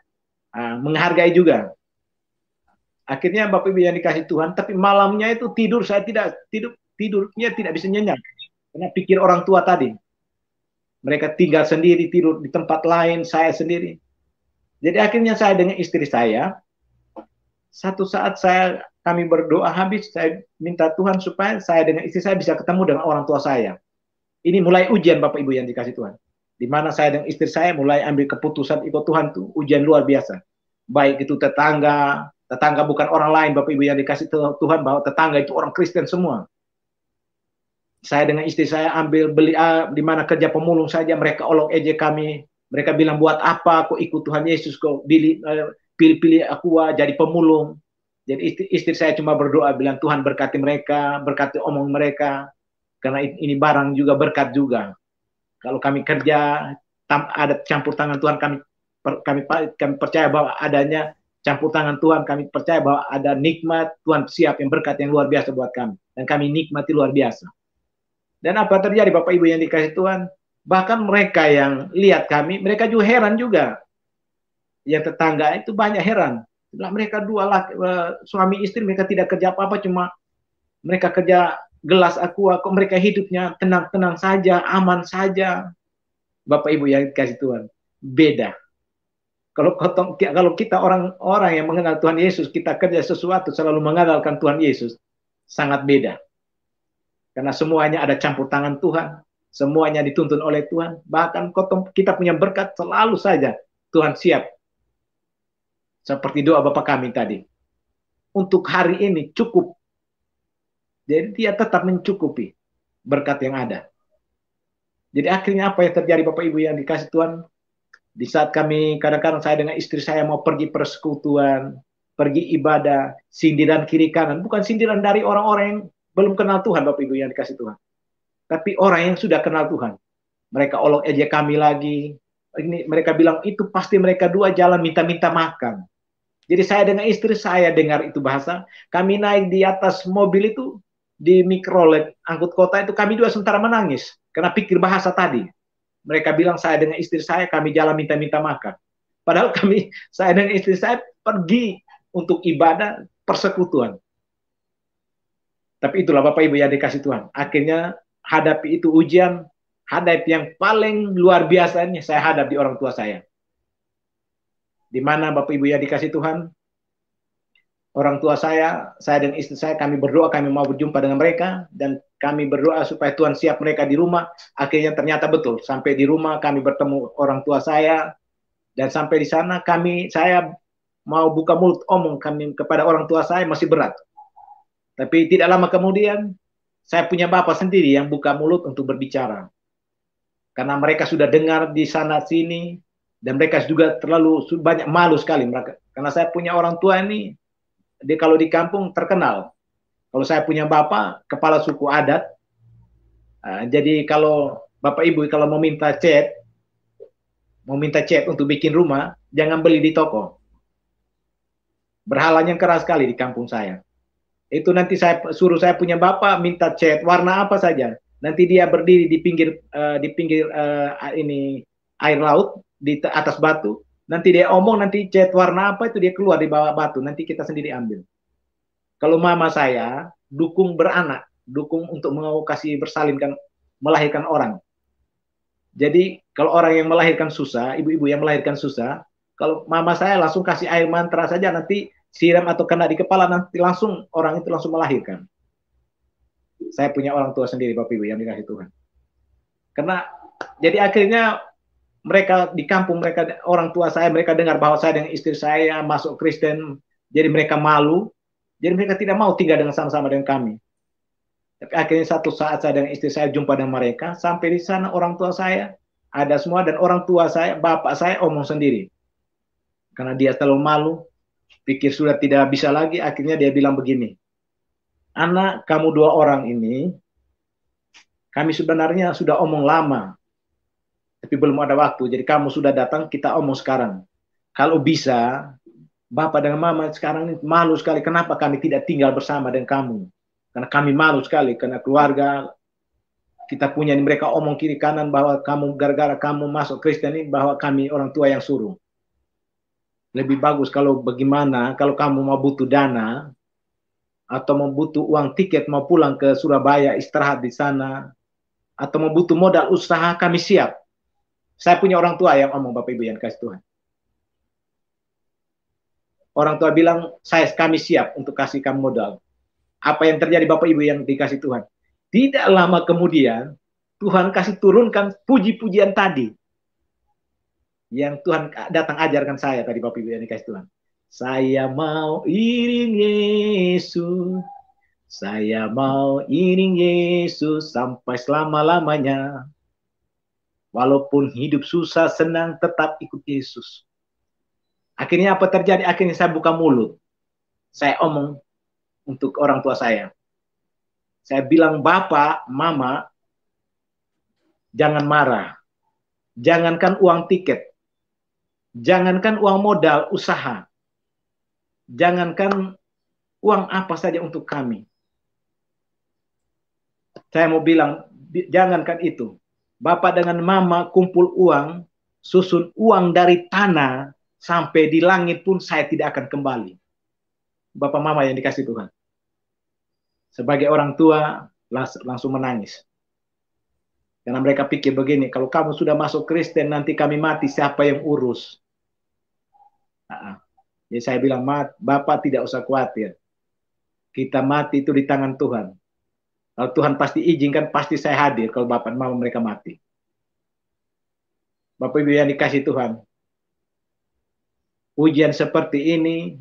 menghargai juga. Akhirnya Bapak Ibu yang dikasih Tuhan, tapi malamnya itu tidurnya tidak bisa nyenyak, karena pikir orang tua tadi. Mereka tinggal sendiri, tidur di tempat lain, saya sendiri. Jadi akhirnya saya dengan istri saya Satu saat kami berdoa habis, saya minta Tuhan supaya saya dengan istri saya bisa ketemu dengan orang tua saya. Ini mulai ujian Bapak Ibu yang dikasih Tuhan. Di mana saya dan istri saya mulai ambil keputusan ikut Tuhan tuh ujian luar biasa. Baik itu tetangga, tetangga bukan orang lain Bapak Ibu yang dikasih Tuhan, bahwa tetangga itu orang Kristen semua. Saya dengan istri saya ambil beli di mana kerja pemulung saja, mereka olok ejek kami. Mereka bilang, buat apa kok ikut Tuhan Yesus, kok pilih-pilih aku jadi pemulung. Jadi istri saya cuma berdoa bilang, Tuhan berkati mereka, berkati omong mereka, karena ini barang juga berkat juga. Kalau kami kerja ada campur tangan Tuhan, kami percaya bahwa adanya campur tangan Tuhan, kami percaya bahwa ada nikmat Tuhan siap yang berkat yang luar biasa buat kami, dan kami nikmati luar biasa. Dan apa terjadi Bapak Ibu yang dikasih Tuhan? Bahkan mereka yang lihat kami, mereka juga heran juga. Yang tetangga itu banyak heran. Mereka dua suami istri, mereka tidak kerja apa-apa, cuma mereka kerja gelas aqua, kok mereka hidupnya tenang-tenang saja, aman saja. Bapak Ibu yang dikasih Tuhan, beda. Kalau kita orang-orang yang mengenal Tuhan Yesus, kita kerja sesuatu selalu mengandalkan Tuhan Yesus, sangat beda. Karena semuanya ada campur tangan Tuhan, semuanya dituntun oleh Tuhan. Bahkan kita punya berkat selalu saja Tuhan siap. Seperti doa Bapak kami tadi. Untuk hari ini cukup. Jadi dia tetap mencukupi berkat yang ada. Jadi akhirnya apa yang terjadi Bapak Ibu yang dikasih Tuhan? Di saat kami, kadang-kadang saya dengan istri saya mau pergi persekutuan, pergi ibadah, sindiran kiri kanan. Bukan sindiran dari orang-orang yang belum kenal Tuhan, Bapak Ibu yang dikasih Tuhan. Tapi orang yang sudah kenal Tuhan. Mereka olok ejek kami lagi. Mereka bilang, itu pasti mereka dua jalan minta-minta makan. Jadi saya dengan istri saya dengar itu bahasa. Kami naik di atas mobil itu, di mikrolet, angkut kota itu, kami dua sementara menangis. Karena pikir bahasa tadi. Mereka bilang, saya dengan istri saya, kami jalan minta-minta makan. Padahal saya dengan istri saya pergi untuk ibadah persekutuan. Tapi itulah Bapak Ibu yang dikasih Tuhan. Akhirnya hadapi itu ujian, hadapi yang paling luar biasanya saya hadap di orang tua saya. Di mana Bapak Ibu yang dikasih Tuhan, orang tua saya dan istri saya, kami berdoa, kami mau berjumpa dengan mereka, dan kami berdoa supaya Tuhan siap mereka di rumah. Akhirnya ternyata betul, sampai di rumah kami bertemu orang tua saya, dan sampai di sana saya mau buka mulut omong kami kepada orang tua saya masih berat. Tapi tidak lama kemudian, saya punya bapak sendiri yang buka mulut untuk berbicara. Karena mereka sudah dengar di sana sini, dan mereka juga terlalu banyak malu sekali. Karena saya punya orang tua ini, kalau di kampung terkenal. Kalau saya punya bapak, kepala suku adat. Jadi kalau Bapak Ibu kalau mau minta cat untuk bikin rumah, jangan beli di toko. Berhalanya keras sekali di kampung saya. Itu nanti saya punya bapak minta cat warna apa saja. Nanti dia berdiri di pinggir ini air laut di atas batu. Nanti dia omong nanti cat warna apa itu dia keluar di bawah batu. Nanti kita sendiri ambil. Kalau mama saya dukung beranak, dukung untuk mau kasih bersalinkan melahirkan orang. Jadi kalau orang yang melahirkan susah, ibu-ibu yang melahirkan susah, kalau mama saya langsung kasih air mantra saja, nanti siram atau kena di kepala, nanti langsung orang itu langsung melahirkan. Saya punya orang tua sendiri Bapak Ibu yang dikasih Tuhan. Karena jadi akhirnya mereka di kampung, orang tua saya, mereka dengar bahwa saya dengan istri saya masuk Kristen, jadi mereka malu, jadi mereka tidak mau tinggal dengan sama-sama dengan kami. Tapi akhirnya satu saat saya dengan istri saya jumpa dengan mereka, sampai di sana orang tua saya ada semua, dan orang tua saya, bapak saya omong sendiri. Karena dia terlalu malu, pikir sudah tidak bisa lagi, akhirnya dia bilang begini, anak kamu dua orang ini, kami sebenarnya sudah omong lama, tapi belum ada waktu, jadi kamu sudah datang, kita omong sekarang. Kalau bisa, Bapak dengan Mama sekarang ini malu sekali, kenapa kami tidak tinggal bersama dengan kamu? Karena kami malu sekali, karena keluarga kita punya ini, mereka omong kiri kanan bahwa kamu, gara-gara kamu masuk Kristen ini, bahwa kami orang tua yang suruh. Lebih bagus kalau bagaimana, kalau kamu mau butuh dana, atau mau butuh uang tiket, mau pulang ke Surabaya, istirahat di sana, atau mau butuh modal usaha, kami siap. Saya punya orang tua yang omong Bapak Ibu yang kasih Tuhan. orang tua bilang, kami siap untuk kasih kamu modal. Apa yang terjadi Bapak Ibu yang dikasih Tuhan? Tidak lama kemudian, Tuhan kasih turunkan puji-pujian tadi. Yang Tuhan datang ajarkan saya tadi Bapak Ibu yang dikasih Tuhan. Saya mau iring Yesus. Saya mau iring Yesus sampai selama-lamanya. Walaupun hidup susah, senang, tetap ikut Yesus. Akhirnya apa terjadi? Akhirnya saya buka mulut. Saya omong untuk orang tua saya. Saya bilang, Bapak, Mama, jangan marah. Jangankan uang tiket. Jangankan uang modal usaha. Jangankan uang apa saja untuk kami. Saya mau bilang, jangankan itu. Bapak dengan Mama kumpul uang, susun uang dari tanah, sampai di langit pun saya tidak akan kembali. Bapak Mama yang dikasih Tuhan. Sebagai orang tua, langsung menangis. Karena mereka pikir begini, kalau kamu sudah masuk Kristen, nanti kami mati, siapa yang urus? Jadi saya bilang, Bapak tidak usah khawatir. Kita mati itu di tangan Tuhan. Kalau Tuhan pasti izinkan, pasti saya hadir kalau Bapak dan Mama mereka mati. Bapak Ibu yang dikasih Tuhan. Ujian seperti ini,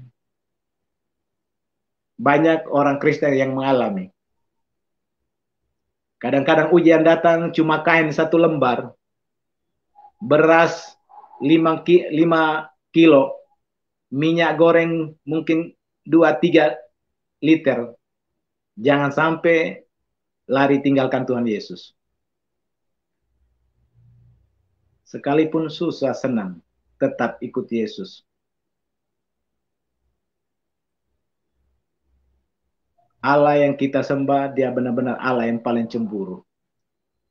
banyak orang Kristen yang mengalami. Kadang-kadang ujian datang cuma kain 1 lembar, beras 5 kilo, minyak goreng mungkin 2-3 liter. Jangan sampai lari tinggalkan Tuhan Yesus. Sekalipun susah senang, tetap ikut Yesus. Allah yang kita sembah, dia benar-benar Allah yang paling cemburu.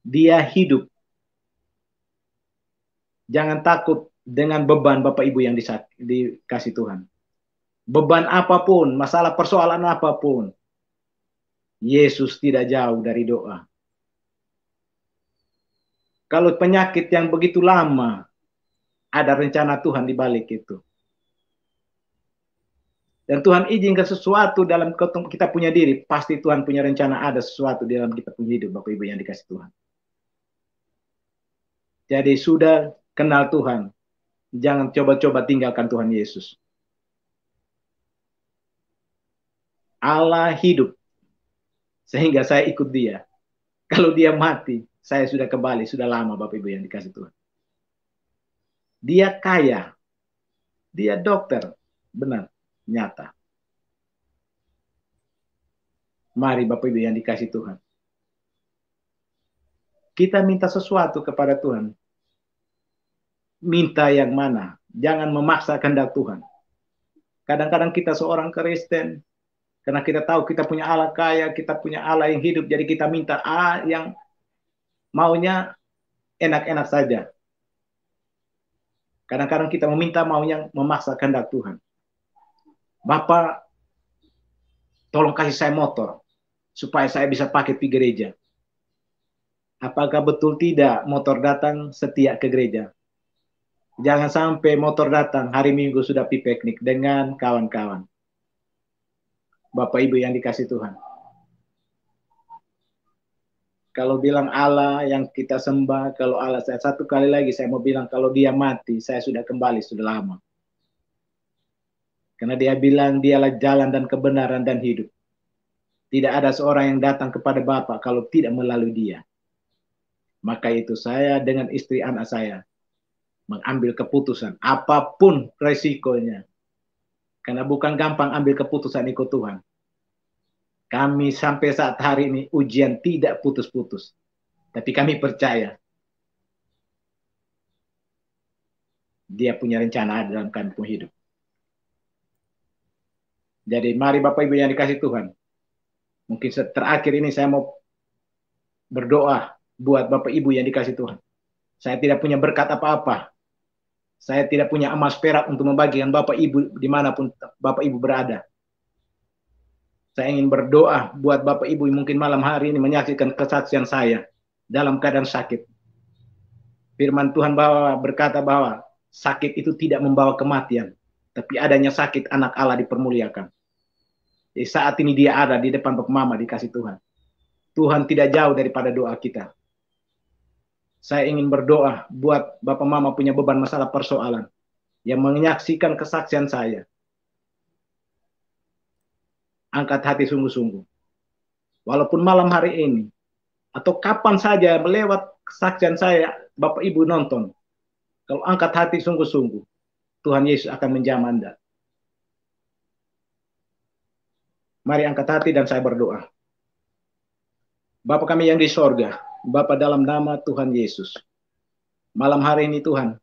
Dia hidup. Jangan takut dengan beban Bapak Ibu yang dikasih Tuhan. Beban apapun, masalah persoalan apapun, Yesus tidak jauh dari doa. Kalau penyakit yang begitu lama, ada rencana Tuhan di balik itu. Dan Tuhan izinkan sesuatu dalam kita punya diri, pasti Tuhan punya rencana, ada sesuatu di dalam kita punya hidup, Bapak Ibu yang dikasih Tuhan. Jadi sudah kenal Tuhan, jangan coba-coba tinggalkan Tuhan Yesus. Allah hidup, sehingga saya ikut dia. Kalau dia mati, saya sudah kembali, sudah lama Bapak Ibu yang dikasih Tuhan. Dia kaya, dia dokter, benar, nyata. Mari Bapak Ibu yang dikasih Tuhan. Kita minta sesuatu kepada Tuhan. Minta yang mana? Jangan memaksa kehendak Tuhan. Kadang-kadang kita seorang Kristen, karena kita tahu kita punya Allah kaya, kita punya Allah yang hidup, jadi kita minta yang maunya enak-enak saja. Kadang-kadang kita meminta maunya memaksa kehendak Tuhan. Bapak, tolong kasih saya motor, supaya saya bisa pakai di gereja. Apakah betul tidak motor datang setia ke gereja? Jangan sampai motor datang hari Minggu sudah pi piknik dengan kawan-kawan. Bapak Ibu yang dikasih Tuhan. Kalau bilang Allah yang kita sembah, kalau Allah, saya satu kali lagi saya mau bilang, kalau dia mati, saya sudah kembali, sudah lama. Karena dia bilang, dialah jalan dan kebenaran dan hidup. Tidak ada seorang yang datang kepada Bapa kalau tidak melalui dia. Maka itu saya dengan istri anak saya mengambil keputusan, apapun resikonya. Karena bukan gampang ambil keputusan ikut Tuhan. Kami sampai saat hari ini ujian tidak putus-putus. Tapi kami percaya dia punya rencana dalam kami hidup. Jadi mari Bapak Ibu yang dikasih Tuhan. Mungkin terakhir ini saya mau berdoa buat Bapak Ibu yang dikasih Tuhan. Saya tidak punya berkat apa-apa. Saya tidak punya emas perak untuk membagikan Bapak Ibu dimanapun Bapak Ibu berada. Saya ingin berdoa buat Bapak Ibu yang mungkin malam hari ini menyaksikan kesaksian saya dalam keadaan sakit. Firman Tuhan berkata bahwa sakit itu tidak membawa kematian. tapi adanya sakit anak Allah dipermuliakan. Jadi saat ini dia ada di depan Bapak Mama dikasih Tuhan. Tuhan tidak jauh daripada doa kita. Saya ingin berdoa buat Bapak Mama punya beban masalah persoalan yang menyaksikan kesaksian saya. Angkat hati sungguh-sungguh. Walaupun malam hari ini atau kapan saja melewat kesaksian saya, Bapak Ibu nonton. Kalau angkat hati sungguh-sungguh, Tuhan Yesus akan menjamah Anda. Mari angkat hati dan saya berdoa. Bapa kami yang di sorga, Bapa dalam nama Tuhan Yesus. Malam hari ini Tuhan,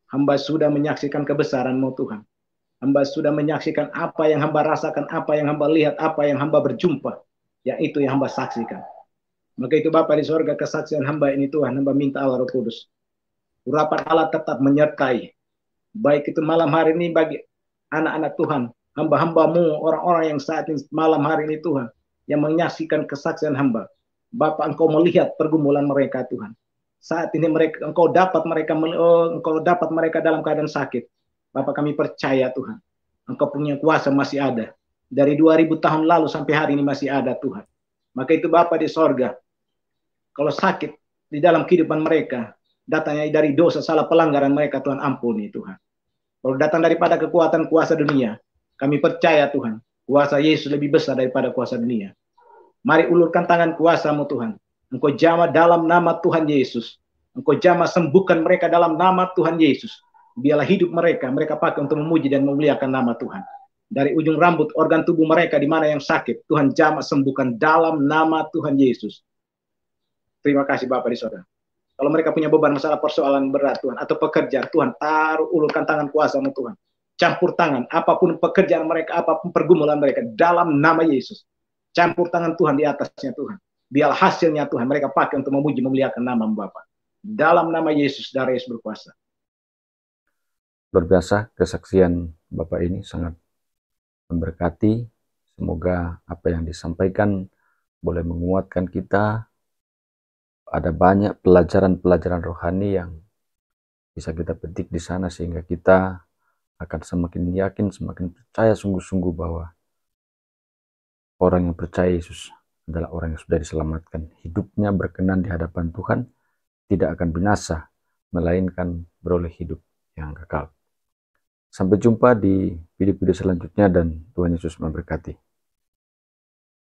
hamba sudah menyaksikan kebesaran-Mu Tuhan. Hamba sudah menyaksikan apa yang hamba rasakan, apa yang hamba lihat, apa yang hamba berjumpa. Yang itu yang hamba saksikan. Maka itu Bapa di sorga, kesaksian hamba ini Tuhan, hamba minta Allah Roh Kudus. Urapan Allah tetap menyertai. Baik itu malam hari ini bagi anak-anak Tuhan, hamba-hambamu, orang-orang yang saat ini malam hari ini Tuhan, yang menyaksikan kesaksian hamba. Bapak, Engkau melihat pergumulan mereka Tuhan. Saat ini Engkau dapat mereka dalam keadaan sakit. Bapak, kami percaya Tuhan, Engkau punya kuasa masih ada. Dari 2000 tahun lalu sampai hari ini masih ada Tuhan. Maka itu Bapak di sorga, kalau sakit di dalam kehidupan mereka, datangnya dari dosa, salah pelanggaran mereka, Tuhan ampuni Tuhan. Kalau datang daripada kekuatan kuasa dunia, kami percaya Tuhan, kuasa Yesus lebih besar daripada kuasa dunia. Mari ulurkan tangan kuasa-Mu Tuhan. Engkau jamah dalam nama Tuhan Yesus. Engkau jamah sembuhkan mereka dalam nama Tuhan Yesus. Biarlah hidup mereka pakai untuk memuji dan memuliakan nama Tuhan. Dari ujung rambut, organ tubuh mereka di mana yang sakit, Tuhan jamah sembuhkan dalam nama Tuhan Yesus. Terima kasih Bapak di sorga. Kalau mereka punya beban masalah persoalan berat Tuhan, atau pekerjaan, Tuhan ulurkan tangan kuasa-Mu Tuhan. Campur tangan, apapun pekerjaan mereka, apapun pergumulan mereka, dalam nama Yesus. Campur tangan Tuhan di atasnya Tuhan. Biar hasilnya Tuhan mereka pakai untuk memuji memuliakan nama-Mu Bapa. Dalam nama Yesus, darah Yesus berkuasa. Luar biasa kesaksian Bapak ini sangat memberkati. Semoga apa yang disampaikan boleh menguatkan kita. Ada banyak pelajaran-pelajaran rohani yang bisa kita petik di sana sehingga kita akan semakin yakin, semakin percaya sungguh-sungguh bahwa orang yang percaya Yesus adalah orang yang sudah diselamatkan. Hidupnya berkenan di hadapan Tuhan, tidak akan binasa, melainkan beroleh hidup yang kekal. Sampai jumpa di video-video selanjutnya dan Tuhan Yesus memberkati.